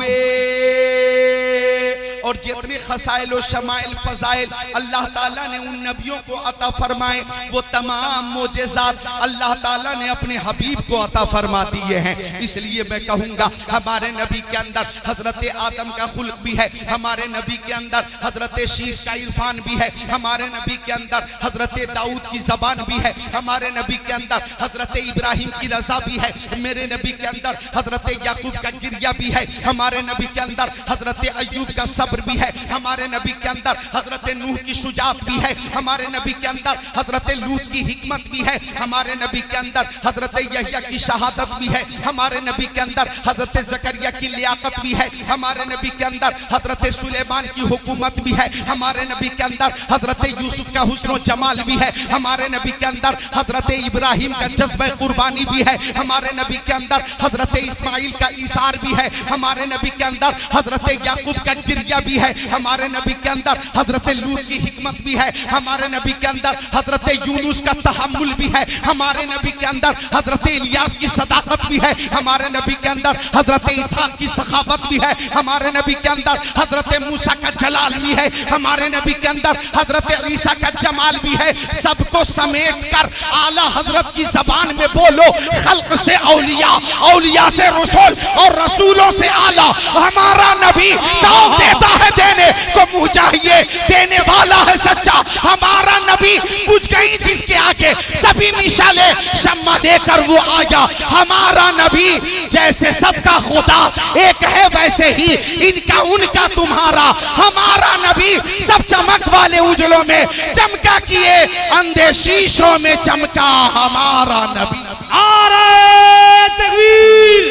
और जितने खसाइल और शमाइल फजाइल अल्लाह ताला ने उन नबियों को अता फरमाए, वो तमाम मोजेज़ात अल्लाह ताला ने अपने हबीब को अता फरमा दिए हैं। इसलिए मैं कहूँगा हमारे नबी के अंदर हजरत आदम का खुल्क भी है, हमारे नबी के अंदर हजरत शीश का इरफान भी है, हमारे नबी के अंदर हजरत दाऊद की जबान भी है, हमारे नबी के अंदर हजरत इब्राहिम की रजा भी है, मेरे नबी के अंदर हजरत याकूब का गिरिया भी है, हमारे नबी के अंदर हजरत अय्यूब का सब्र भी है, हमारे नबी के अंदर हजरत नूह की शुजाअत भी है, हमारे नबी के अंदर हजरत लूत की हिकमत भी है, हमारे नबी के अंदर हजरत यहया की शहादत भी है, हमारे नबी के अंदर हजरत ज़करिया की लियाकत भी है, हमारे नबी के अंदर हजरत सुलेमान की हुकूमत भी है, हमारे नबी के अंदर हजरत यूसुफ का हुस्न और जमाल भी है, हमारे नबी के अंदर हजरत इब्राहिम का जज्बा कुर्बानी भी है, हमारे नबी के अंदर हजरत इस्माइल का ईसार भी है, हमारे नबी के अंदर हजरत याकूब का गिरिया भी है, हमारे नबी के अंदर हजरत लूत की हिकमत भी है, हमारे नबी के अंदर हजरत यूनुस का तहम्मुल भी है, हमारे नबी के अंदर हजरत इलियास की सदाकत भी है, हमारे नबी के अंदर हजरत इसहाक की सखावत भी है, हमारे नबी के अंदर हजरत मूसा का जलाल भी है, हमारे नबी के अंदर हजरत ईसा का जमाल भी है। सबको समेट कर आला हजरत की जबान में बोलो, खल्क से औलिया, औलिया से रसूल और रसूलों से आला हमारा नबी। दाव देता है देने को मुँह चाहिए, देने वाला है सच्चा हमारा नबी। बुझ गई जिसके आगे सभी मिसाले, शम्मा देकर वो आया हमारा नबी। जैसे सबका खुदा एक है, वैसे ही इनका उनका तुम्हारा हमारा नबी। सब चमक वाले उजलों में चमका किए, अंधे शीशों में चमका हमारा नबी। नारे तकबीर,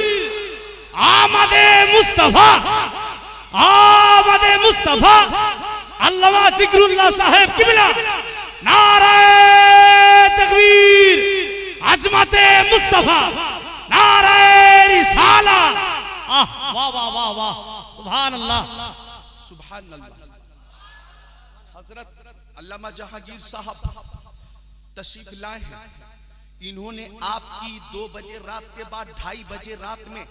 आमदे मुस्तफा, आमदे मुस्तफा, अल्लामा जिक्रुल्लाह साहब किबला। नारे तकबीर, अजमते मुस्तफा, नारे रिसाला। वाह वाह वाह वाह, सुभान अल्लाह, सुभान अल्लाह। हजरत अल्लामा जहांगीर साहब तशरीफ लाए हैं। इन्होंने आपकी 2 बजे रात के बाद 2:30 बजे रात में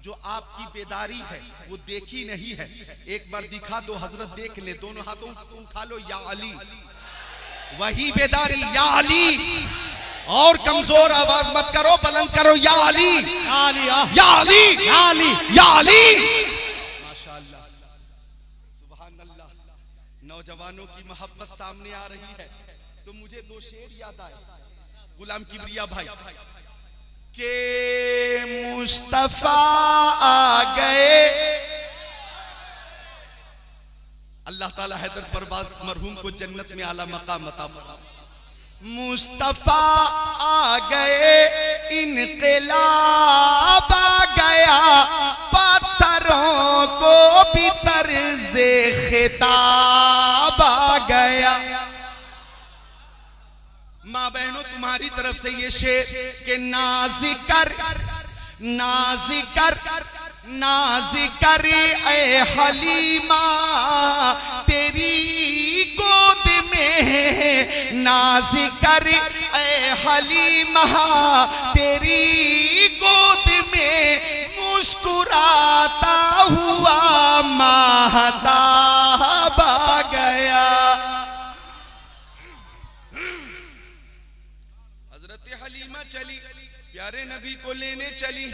जो आपकी बेदारी है वो देखी नहीं है। एक बार दिखा दो हजरत, देख ले, दोनों हाथों उठा लो, या अली। वही बेदारी, या अली। और कमजोर आवाज मत करो, बुलंद करो, या अली, या अली, या अली, या अली। माशाअल्लाह, सुभान अल्लाह। नौजवानों की मोहब्बत सामने आ रही है तो मुझे 2 शेर याद आए। गुलाम किबरिया भाई के मुस्तफा आ गए। अल्लाह ताला हैदर परवाज मरहूम को जन्नत में आला मकाम अता फरमाए। मुस्तफा आ गए, इनक़िलाब आ गया, पत्थरों को भी तर्ज़े खिताब आ गया। माँ बहनों, तुम्हारी तरफ से ये शेर के नाज़िकर, नाज़िकर, नाज़िकर ए हलीमा तेरी गोद में, नाज़िकर ए हलीमा तेरी गोद में, मुस्कुराता हुआ महताब आ गया। हलीमा चली, प्यारे नबी को लेने चली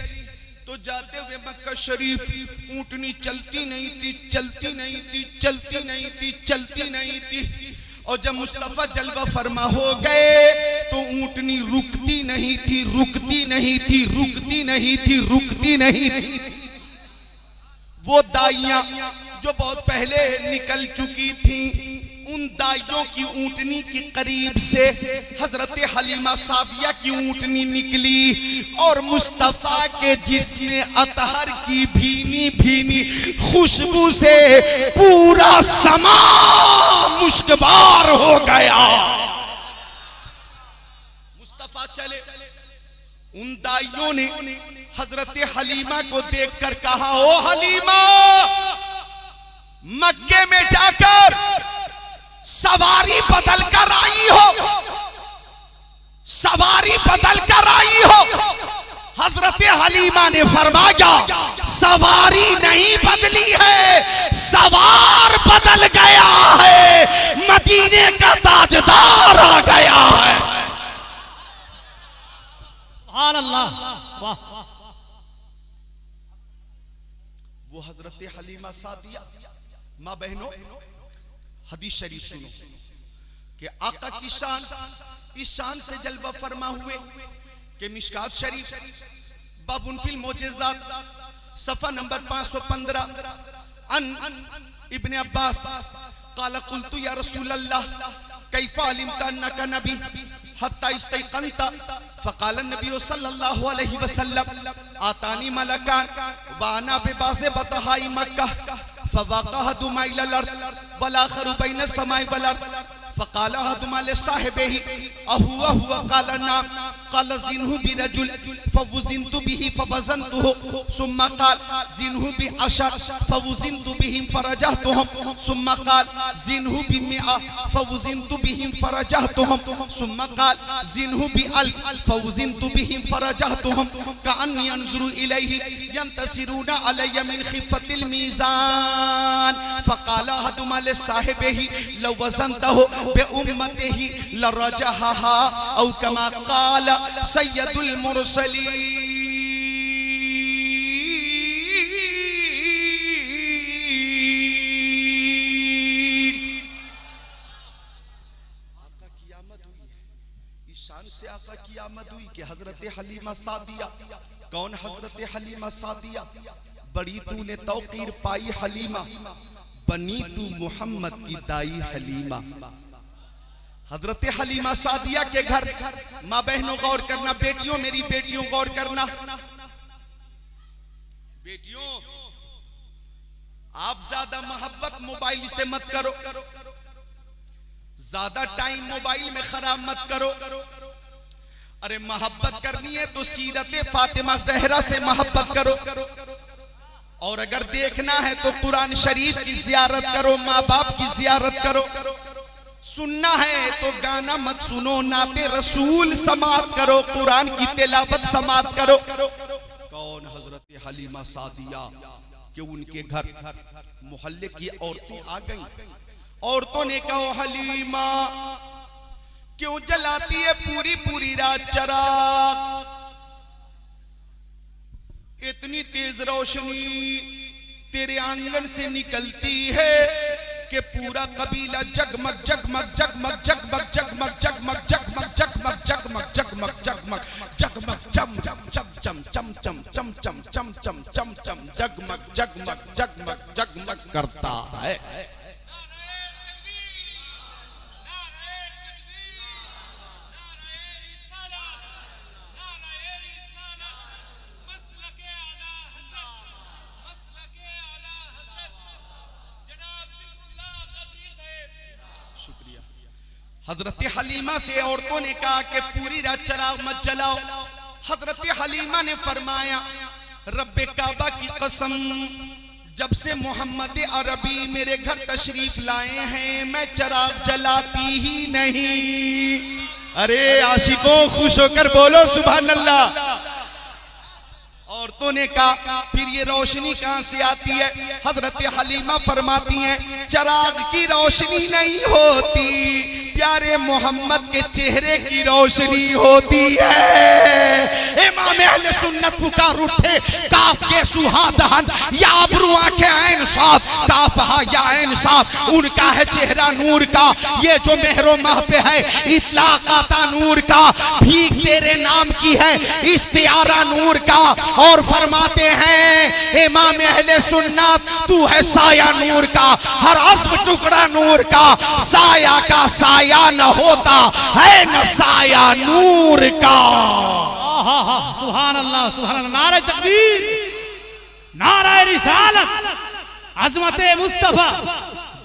तो जाते हुए मक्का शरीफ ऊंटनी चलती नहीं थी, चलती नहीं थी, चलती नहीं थी, चलती नहीं थी। और जब मुस्तफा जलवा फरमा हो गए तो ऊंटनी रुकती नहीं थी, रुकती नहीं थी, रुकती नहीं थी, रुकती नहीं थी। वो दाइयां जो बहुत पहले निकल चुकी थी, उन दाइयों की ऊंटनी के करीब से हजरत हलीमा सादिया की ऊंटनी निकली और मुस्तफा के जिस्म अतहर की भीनी भीनी खुशबू से पूरा समा मुश्कबार हो गया। मुस्तफा चले, उन दाइयों ने हजरत हलीमा को देखकर कहा, ओ हलीमा, मक्के में जाकर सवारी बदल कर आई हो, सवारी बदल कर आई हो। हजरत हलीमा ने फरमाया, सवारी नहीं बदली है, सवार बदल गया है, मदीने का ताजदार आ गया है। सुभान अल्लाह, वाह। वो हजरत हलीमा सादिया, माँ बहनों, हदीस शरीफ सुनो कि आका की शान इस शान से जलवा फरमा हुए कि मिशकात शरीफ बाबुन फिल मोजेज़ात सफा नंबर 515 अन इब्ने अब्बास क़ाल क़ुल्तु या रसूल अल्लाह कैफ़ा अलिमता अन्नका नबी हत्ता इस्तयक़नता फ़क़ाल नबी सल्लल्लाहु अलैहि वसल्लम आतानी मलकान व अना बिबाज़े बतहाई मक्का फ़वाक़अहुमा इलल अर्द वल आख़िरु बैन समाई वल अर्द फ़क़ाल अहदुमा लिसाहिबिही अहुवा हुवा क़ाल नाम क़ाल ज़िनहु बिरजुल फ़वज़िनतु बिही फ़वज़नतुहु सुम्मा क़ाल ज़िनहु बिअशर फ़वज़िनतु बिहिम फ़रजहतुहुम सुम्मा क़ाल ज़िनहु बिमिआ फ़वज़िनतु बिहिम फ़रजहतुहुम सुम्मा क़ाल ज़िनहु बिअल्फ फ़वज़िनतु बिहिम फ़रजहतुहुम कअन्नी अनज़ुरु इलैहि यंतसिरूना अलय्य मिन ख़िफ़्फ़तिल मीज़ान फ़क़ाल अहदुमा लिसाहिबिही लौ वज़नतहु बेउम्मतिही लरजहहा औ कमा क़ाल सय्यदुल मुरसलीन। आका की आमद हुई है, इस शान से आका की आमद हुई कि हजरत हलीमा सादिया, कौन हजरत हलीमा सादिया, बड़ी तूने तौकीर पाई हलीमा, बनी तू मोहम्मद की दाई हलीमा। हजरत हलीमा सादिया के घर, माँ बहनों गौर करना, बेटियों, मेरी बेटियों गौर करना, बेटियों आप ज्यादा मोहब्बत मोबाइल से मत करो, ज्यादा टाइम मोबाइल में खराब मत करो। अरे मोहब्बत करनी है तो सीरत फातिमा जहरा से मोहब्बत करो, और अगर देखना है तो कुरान शरीफ की जियारत करो, माँ बाप की जियारत करो। सुनना है तो गाना मत सुनो, नाते रसूल समात करो, कुरान की तिलावत समात करो। कौन हजरत हलीमा सादिया कि उनके घर मोहल्ले की औरतें आ गईं, औरतों ने कहा, हलीमा क्यों जलाती है पूरी पूरी रात चराग, इतनी तेज रोशनी तेरे आंगन से निकलती है कि पूरा कबीला जगमग जगमग जगमग जगमग जगमग जगमग जगमग जगमग जगमग जगमग जगमग जगमग चम चम चम चम चम चम चम चम चम चम चम जगमग जगमग जगमग जगमग करता है। हजरत हलीमा से औरतों ने कहा कि पूरी रात चराग मत जलाओ। हजरत हलीमा ने फरमाया, रब्बे काबा की कसम, जब से मोहम्मद अरबी मेरे घर तशरीफ लाए हैं मैं चराग जलाती ही नहीं। अरे आशिकों खुश होकर बोलो सुभान अल्लाह। औरतों ने कहा फिर ये रोशनी कहां से आती है? हजरत हलीमा फरमाती हैं चराग की रोशनी नहीं होती, प्यारे मोहम्मद के चेहरे की रोशनी होती है। इमाम अहले सुन्नत पुकार उठे, काफ के सुहादहन या अब्रू आंखें ऐन साथ काफहा या ऐन साथ, उनका है चेहरा नूर का, ये जो मेहरो माह पे है इतलाक आता नूर का, भीख तेरे नाम की है इस्तियारा नूर का। और फरमाते हैं इमाम अहले सुन्नत, तू है साया नूर का, हर अज़्म टुकड़ा नूर का, साया का साया न होता है न साया नूर का। सुभान अल्लाह, सुभान अल्लाह। नारे तकबीर, नारे रिसालत, अज़मते मुस्तफा,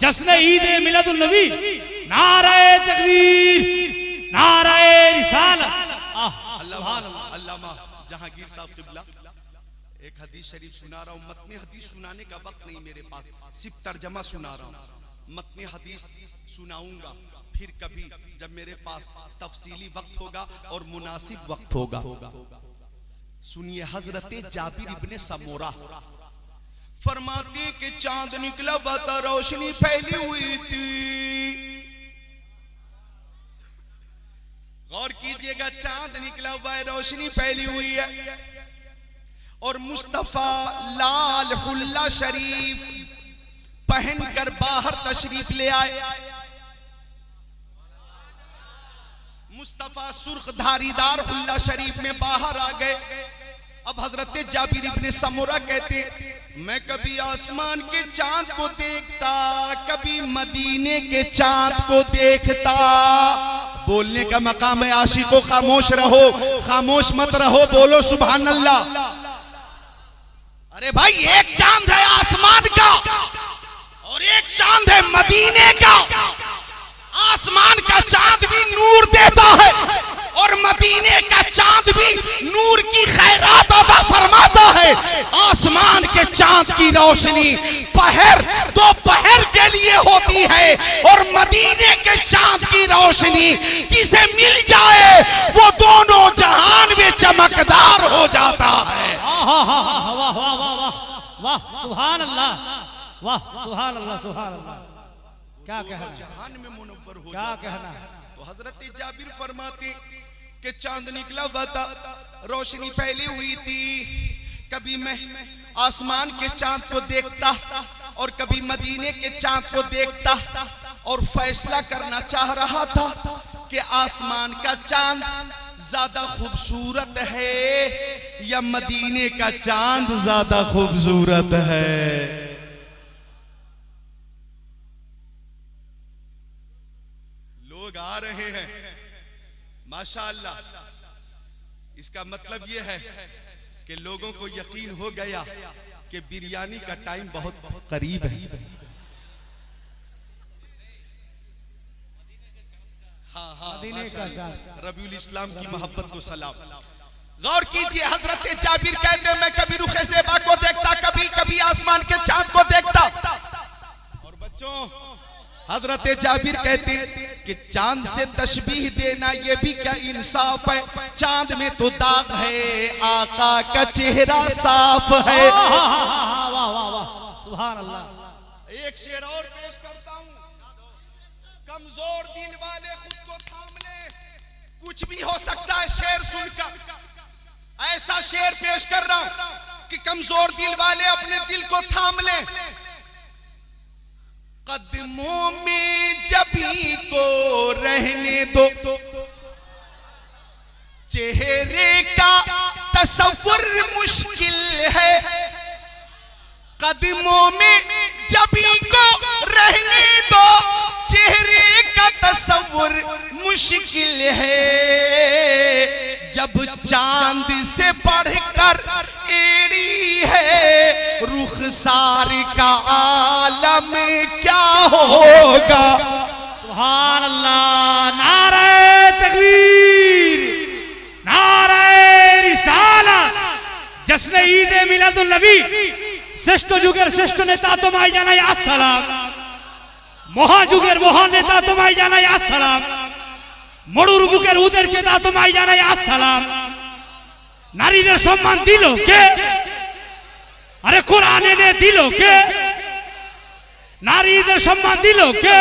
जश्न ईद मिलादुन नबी, नारे तकबीर, नारे रिसालत। अल्लामा जहांगीर साहब क़िबला, एक हदीस शरीफ सुना रहा हूँ। मतने हदीस सुनाने का वक्त नहीं मेरे पास, सिर्फ तर्जमा सुना रहा हूँ। मतने हदीस सुनाऊंगा फिर कभी जब मेरे पास तफसीली वक्त होगा और मुनासिब वक्त होगा। सुनिए, हजरत जाबिर इब्ने समूरा फरमाते कि चांद निकला बता रोशनी फैली हुई थी। गौर कीजिएगा, चांद निकला हुआ है, रोशनी फैली हुई है, और मुस्तफा लाल हुल्ला शरीफ पहनकर बाहर तशरीफ ले आए। मुस्तफा सुर्ख धारीदार हुल्ला शरीफ में बाहर आ गए। अब हजरत जाबिर इब्ने समूरा कहते, मैं कभी आसमान के चांद को देखता, कभी मदीने के चांद को देखता। बोलने का मकाम है, आशिको खामोश रहो, खामोश मत रहो, बोलो सुभान अल्लाह। अरे भाई, एक चांद है आसमान का और एक चांद है मदीने का। आसमान का चांद भी नूर देता है और मदीने का चांद भी नूर की खैरात अदा फरमाता है। आसमान के चांद की रोशनी पहर दोपहर के लिए होती है और मदीने के चांद की रोशनी जिसे मिल जाए वो दोनों जहान में चमकदार हो जाता है। वाह वाह वाह वाह वाह, सुभान अल्लाह, वाह सुभान अल्लाह, सुभान अल्लाह। क्या कहना, जहान में मुनव्वर हो क्या कहना है। तो हजरत जाबिर फरमाते कि चांद निकला हुआ था, रोशनी फैली हुई थी। कभी मैं आसमान के चांद को देखता और कभी मदीने के चांद को देखता और फैसला करना चाह रहा था कि आसमान का चांद ज्यादा खूबसूरत है या मदीने का चांद ज्यादा खूबसूरत है। लोग आ रहे हैं माशाअल्लाह। इसका मतलब यह है कि लोगों को यकीन हो गया कि बिरयानी का टाइम बहुत करीब है। हाँ हाँ, रबीउल इस्लाम की मोहब्बत को सलाम। गौर कीजिए, हजरत जाबिर कहते मैं कभी रुखे ज़ेबा को देखता, कभी कभी आसमान के चांद को देखता। और बच्चों, हजरत जाबिर कहते कि चांद से तशबीह देना ये भी क्या इंसाफ है। चांद में तो दाग है, आका का चेहरा साफ है। सुभान अल्लाह। एक शेर और पेश करता हूँ। कमजोर दिल वाले खुद को थाम ले, कुछ भी हो सकता है शेर सुनकर। ऐसा शेर पेश कर रहा हूं कि कमजोर दिल वाले अपने दिल को थाम ले। कदमों में जभी को रहने दो, चेहरे का तसव्वुर मुश्किल है। कदमों में जभी को रहने दो, चेहरे का तसव्वुर मुश्किल है। जब चांद से बढ़कर एड़ी है, रुखसार का आलम क्या होगा। सुभान अल्लाह। नारे तकबीर, नारे रिसालत, जश्न ईद मिलादुन नबी, শ্রেষ্ঠ যুগের শ্রেষ্ঠ নেতা তোমায় জানাই আসসালাম। মহাযুগের মহান নেতা তোমায় জানাই আসসালাম। মরুর বুকের উদের চেতা তোমায় জানাই আসসালাম। নারীদের সম্মান দিল কে? আরে কোরআন এনে দিল কে? নারীদের সম্মান দিল কে?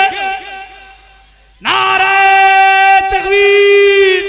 নারে তাকবীর।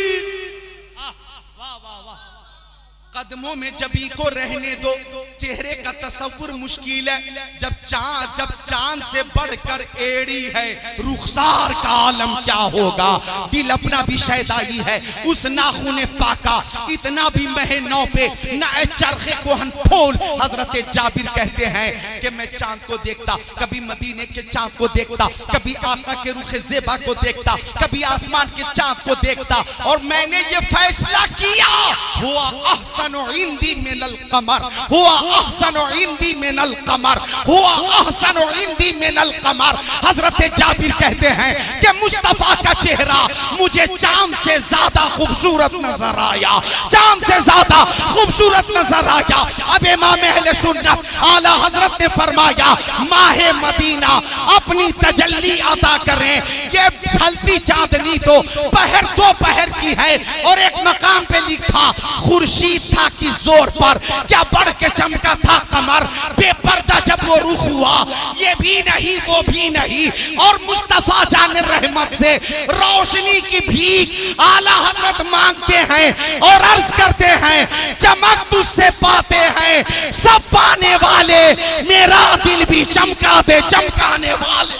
कदमों में जबी को रहने दो, चेहरे का तस्वुर मुश्किल है। जब चांद से बढ़कर एड़ी है, रुखसार का आलम क्या होगा। दिल अपना भी शैदाई है, उस नाखूने पाका इतना भी महे नौ पे न चरखे को हम फूल। हजरत जाबिर कहते हैं कि मैं चांद को देखता, कभी मदीने के चांद को देखता, कभी आका के रुखे ज़ेबा को देखता, कभी आसमान के चांद को देखता, और मैंने ये फैसला किया हुआ अहसनु इंदी मिनल कमर, हुआ अहसनु इंदी मिनल कमर, हुआ अहसनु इंदी मिनल कमर। हजरत जाबिर कहते हैं कि मुस्तफा का चेहरा मुझे चांद से ज्यादा खूबसूरत नजर आया, चांद से ज्यादा खूबसूरत नजर आया। अब इमाम अहले सुन्नत आला हजरत ने फरमाया माहे मदीना अपनी तजल्ली अता करें। ये ढलती चांदनी तो पहर दो पहर की है, और एक मकाम पे लिखा खुर्शीद था कि जोर पर क्या बढ़ के चमका था कमर, बेपर्दा जब वो रुख हुआ, ये भी नहीं वो भी नहीं, और मुस्तफा जान रहमत से रोशनी की भीख आला हजरत मांगते हैं और अर्ज करते हैं चमक तुझसे पाते हैं सब पाने वाले, मेरा दिल भी चमका दे चमकाने वाले।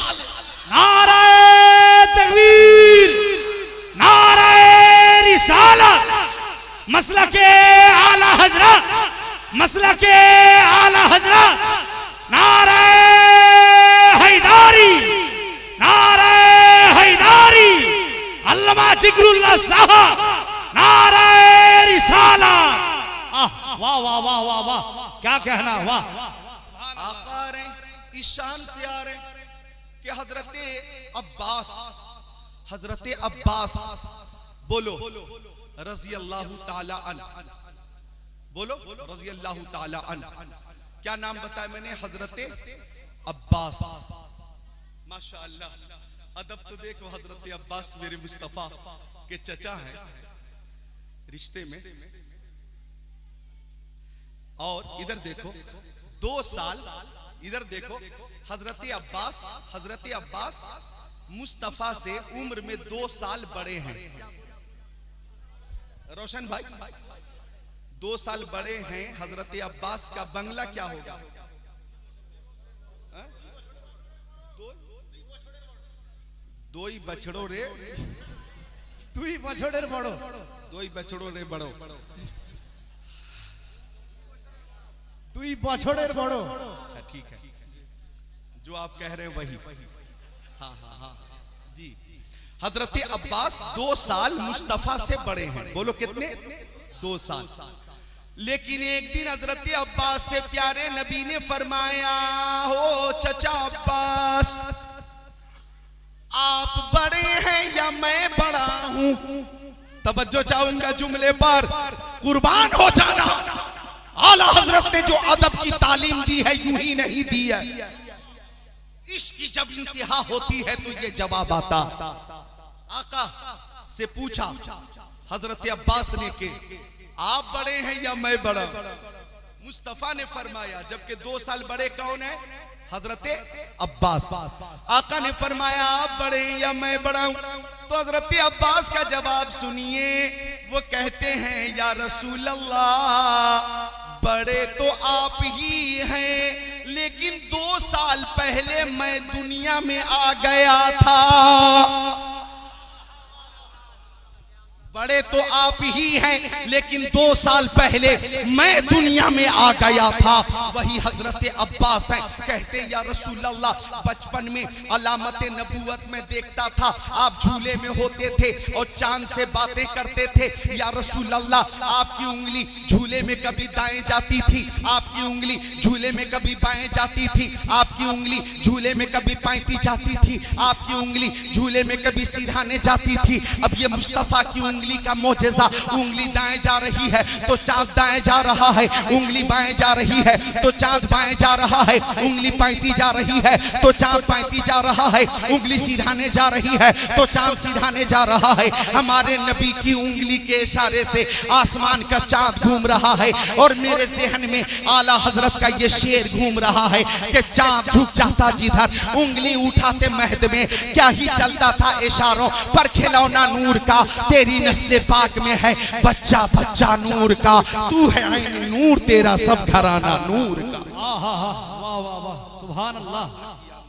नारे तकबीर, नारे रिसालत, मसलके आला हजरत, मसलके आला हजरत, नारे हैदारी, नारे हैदारी, अल्लामा जिक्रुल्लाह साहब, नारे रिसालत। वाह वाह वाह वाह वाह, क्या कहना, वाह। आका आ रहे, इस शान से आ रहे कि हजरत अब्बास बोलो रजी अल्लाह ताला अन, बोलो रजी अल्लाह ताला अन। क्या नाम बताया मैंने? हजरत अब्बास। माशाअल्लाह, अदब तो देखो, हजरत अब्बास मेरे मुस्तफा के चचा हैं रिश्ते में। और इधर देखो 2 साल, इधर देखो हजरत अब्बास मुस्तफा से उम्र में 2 साल बड़े हैं। रोशन भाई 2 साल बड़े हैं। हजरत अब्बास का बंगला क्या होगा? दो ही बछड़ो रे, तू ही बछड़े बड़ो, 2 ही बछड़ो रे बड़ो, तू ही बछड़े बड़ो। अच्छा ठीक है, जो आप कह रहे हैं वही। हाँ हाँ हाँ जी। हजरत अब्बास 2 साल मुस्तफा से बड़े हैं। बोलो कितने? 2 साल। लेकिन एक दिन हजरत अब्बास से प्यारे नबी ने फरमाया, हो चचा अब्बास, आप बड़े हैं या मैं बड़ा हूं? तवज्जो चाहूंगा जुमले पर, कुर्बान हो जाना। आला हजरत ने जो अदब की तालीम दी है यूं ही नहीं दी है। इश्क की जब इंतहा होती है तो ये जवाब आता। आका से पूछा हजरत अब्बास ने कि आप बड़े हैं या मैं बड़ा? मुस्तफा ने फरमाया, जबकि 2 साल बड़े कौन है? हजरत अब्बास। आका ने फरमाया आप बड़े हैं या मैं बड़ा हूं? तो हजरत अब्बास का जवाब सुनिए, वो कहते हैं या रसूल अल्लाह, बड़े तो आप ही हैं, लेकिन 2 साल पहले मैं दुनिया में आ गया था। बड़े तो आप ही हैं, लेकिन 2 साल पहले मैं दुनिया में आ गया था। वही हजरत अब्बास हैं, कहते या रसूल अल्लाह, बचपन में अलामत नबूवत में देखता था, आप झूले में होते थे और चांद से बातें करते थे। या रसूल अल्लाह, आपकी उंगली झूले में कभी दाएं जाती थी, आपकी उंगली झूले में कभी बाएं जाती थी, आपकी उंगली झूले में कभी पैंती जाती थी, आपकी उंगली झूले में कभी सिरहाने जाती थी। अब ये मुस्तफा की उंगली का मोजेज़ा, उंगली दाएं जा रही है तो चांद दाएं जा रहा है, उंगली बाएं जा रही है तो चांद बाएं जा रहा है, उंगली पैंती जा रही है तो चांद पैंती जा रहा है, उंगली सिरहाने जा रही है तो चांद सिरहाने जा रहा है। हमारे नबी की उंगली के इशारे से आसमान का चांद घूम रहा है, और मेरे ज़हन में आला हजरत का ये शेर घूम रहा है कि चांद झुक जाता जिधर, उंगली उठाते महद में, क्या ही चलता था इशारों पर, खिलौना नूर का तेरी नस्ल पाक में है, बच्चा बच्चा नूर का, तू है ऐन नूर, तेरा सब घराना नूर का। वाह वाह वाह, सुभान अल्लाह,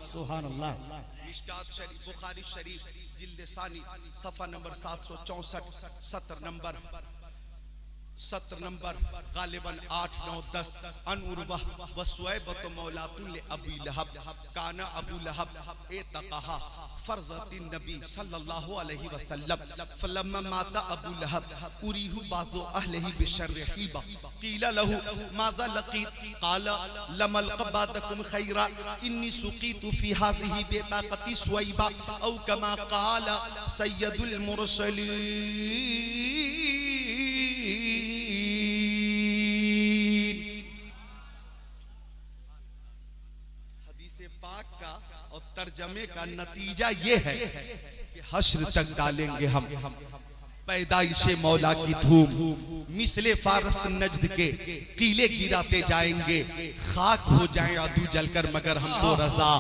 सुभान अल्लाह। मिशकात शरीफ, बुखारी शरीफ, जिल्द सानी, सफा नंबर 764, सत्र नंबर गालिबन 8, 9, 10। अन उर्वा व सुवैबत मौलातुल अबी लहब, काना अबू लहब एतक़हा फर्ज़तिन नबी सल्लल्लाहु अलैहि वसल्लम, फलम्मा माता अबू लहब उरीहु बाज़ु अहलिही बिशर्रि हिबा, क़ीला लहू माज़ा लक़ीत, क़ाला लम अल्क़ बादकुम खैरा, इन्नी सुक़ीतु फ़ी हाज़िही बेताक़ती सुवैबा, औ कमा क़ाला सय्यदुल मुरसलीन। पाक का और तर्जमे का नतीजा ये है कि हश्र तक डालेंगे हम पैदाइशे मौला की धूम, मिसले फारस नजद के कीले गिराते जाएंगे, खाक हो जाए अदू जलकर मगर हम तो रजा,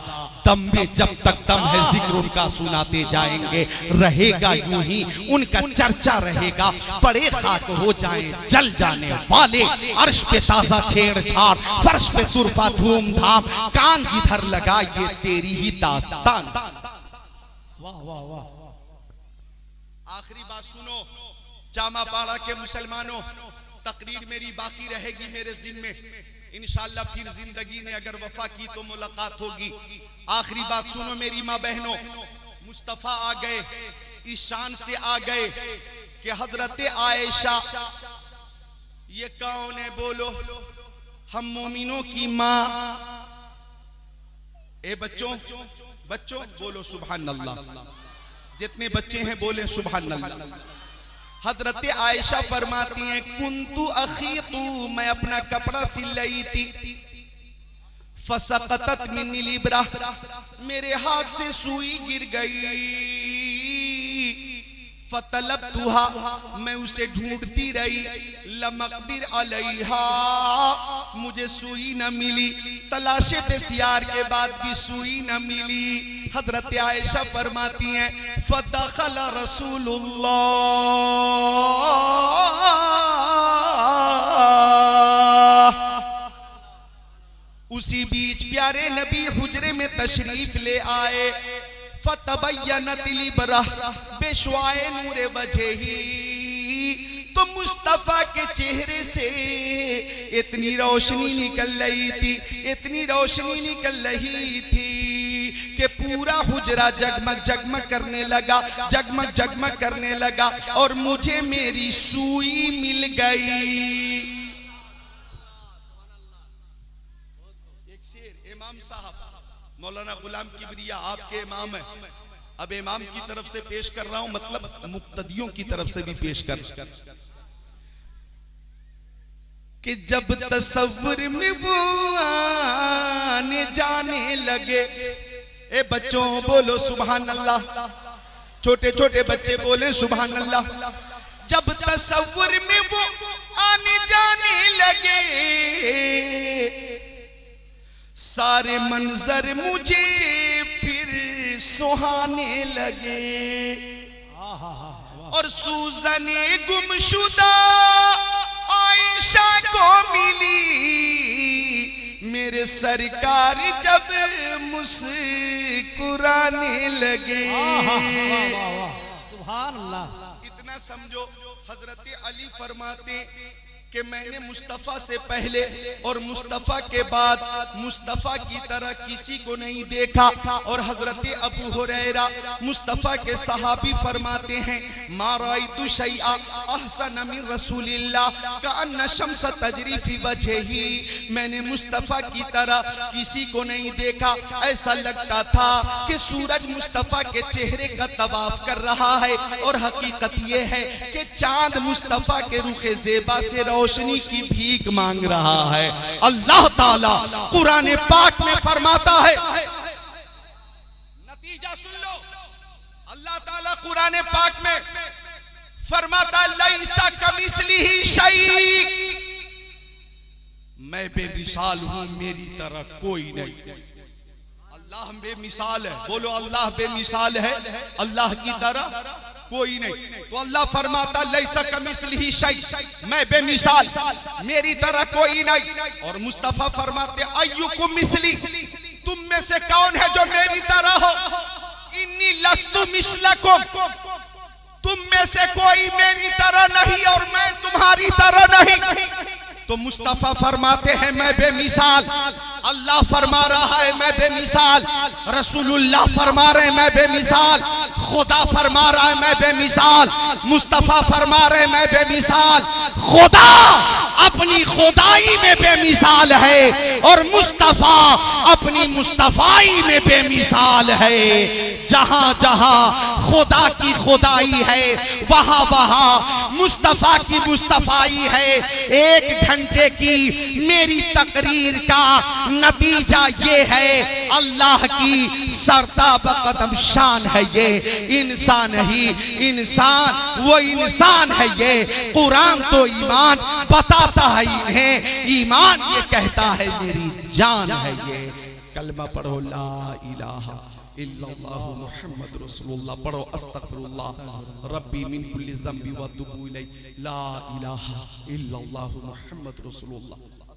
दम में जब तक दम है जिक्र उनका सुनाते जाएंगे, रहेगा यूं ही उनका चर्चा रहेगा, बड़े खाक हो जाए जल जाने वाले, अर्श पे ताजा छेड़छाड़, फर्श पे तुरफा धूमधाम, कान जिधर लगाइए तेरी ही दास्तान। वाह वाह वाह। आखिरी बात सुनो जामापाड़ा के मुसलमानों, तकरीर मेरी बाकी रहेगी मेरे जिम्मे, इंशाअल्लाह फिर जिंदगी ने अगर वफा की तो मुलाकात होगी। आखिरी बात सुनो मेरी माँ बहनों, मुस्तफा आ गए, इस शान से आ गए कि हजरत आयशा, ये कौन है बोलो, हम मोमिनों की माँ। ए बच्चों बच्चों बोलो सुभान अल्लाह, जितने बच्चे हैं बोले सुभान अल्लाह। हजरत आयशा फरमाती हैं, कुंतु अखीतु, मैं अपना कपड़ा सिल रही थी, फसकतत मिन्नी लिब्रा, मेरे हाथ से सुई गिर गई, फतलबतुहा, मैं उसे ढूंढती रही, लमकदिर अलैहा, मुझे सुई न मिली, तलाशे बेसियार के बाद भी सुई न मिली। हजरत आयशा फरमाती हैं, फदखल रसूलुल्लाह, उसी बीच प्यारे नबी हुजरे में तशरीफ ले आए, फतबय्यनत लिब्रा बेशवाए नूरे वजही, तो मुस्तफा के चेहरे से इतनी रोशनी निकल रही थी, इतनी रोशनी निकल रही थी कि पूरा हुजरा जगमग जगमग करने लगा, जगमग जगमग करने लगा, और मुझे मेरी सुई मिल गई। एक शेर इमाम साहब मौलाना गुलाम किबरिया आपके इमाम है, अब इमाम की तरफ से पेश कर रहा हूं, मतलब मुक्तदियों की तरफ से भी पेश कर, कि जब तसव्वुर में वो आने जाने लगे, ए बच्चों बोलो सुभान अल्लाह, छोटे छोटे बच्चे बोले सुभान अल्लाह, जब तसव्वुर में वो आने जाने लगे, सारे मंजर मुझे फिर सुहाने लगे, और सूजने गुमशुदा आयशा को मिली, मेरे सरकार जब मुस्कुराने लगे। सुभान अल्लाह। इतना समझो, हजरत अली फरमाते कि मैंने मुस्तफ़ा से पहले और मुस्तफ़ा के बाद मुस्तफ़ा की तरह किसी को नहीं देखा। और हजरत अबू हुरैरा मुस्तफ़ा के सहाबी फरमाते हैं, मा रायतु शैआ अहसन मिन रसूलिल्लाह कअन्न शम्स तजरी फी वजहिही, मैंने मुस्तफ़ा की तरह किसी को नहीं देखा, ऐसा लगता था कि सूरज मुस्तफ़ा के चेहरे का तवाफ कर रहा है। और हकीकत यह है कि चांद मुस्तफ़ा के रुखे ज़ेबा से रोशनी की भीख मांग रहा है। अल्लाह ताला कुरान पाक में फरमाता है, नतीजा सुन लो, अल्लाह ताला कुरान पाक में फरमाता लैसा कमिस्लिही शै, मैं बेमिसाल हूं, मेरी तरह कोई नहीं। अल्लाह बेमिसाल है। बोलो अल्लाह बेमिसाल है, अल्लाह की तरह कोई नहीं। तो अल्लाह फरमाता लैसा कमिस्लिही शै, मैं बेमिसाल, मेरी तरह कोई नहीं। और मुस्तफा फरमाते अय्युकुम मिस्ली, तुम में से कौन है जो मेरी तरह हो? इन्नी लस्तु मिस्लकुम, तुम में से कोई मेरी तरह नहीं और मैं तुम्हारी तरह नहीं। तो मुस्तफा फरमाते हैं मैं बेमिसाल, अल्लाह फरमा रहा है मैं बेमिसाल, रसूलुल्लाह फरमा रहे हैं मैं बेमिसाल, खुदा फरमा रहा है मैं बेमिसाल, मुस्तफा फरमा रहे हैं मैं बेमिसाल। खुदा अपनी खुदाई में बेमिसाल है और मुस्तफा अपनी मुस्तफाई में बेमिसाल है। जहां जहां खुदा की खुदाई है वहां वहां मुस्तफा की मुस्तफाई है। 1 घंटे की मेरी तकरीर का नतीजा ये है, अल्लाह की सरताब कदम शान है ये इंसान ही इंसान, वो इंसान है ये। कुरान तो ईमान बताता है इन्हें, ईमान ये कहता है मेरी जान है ये। कलमा पढ़ो ला इलाहा इल्लल्लाह मुहम्मद रसूलुल्लाह, पढ़ो अस्तगफिरुल्लाह रब्बी मिन कुल्ली ज़ंबी व तुबू इलैहि, ला इलाहा इल्लल्लाह मुहम्मद रसूलुल्लाह।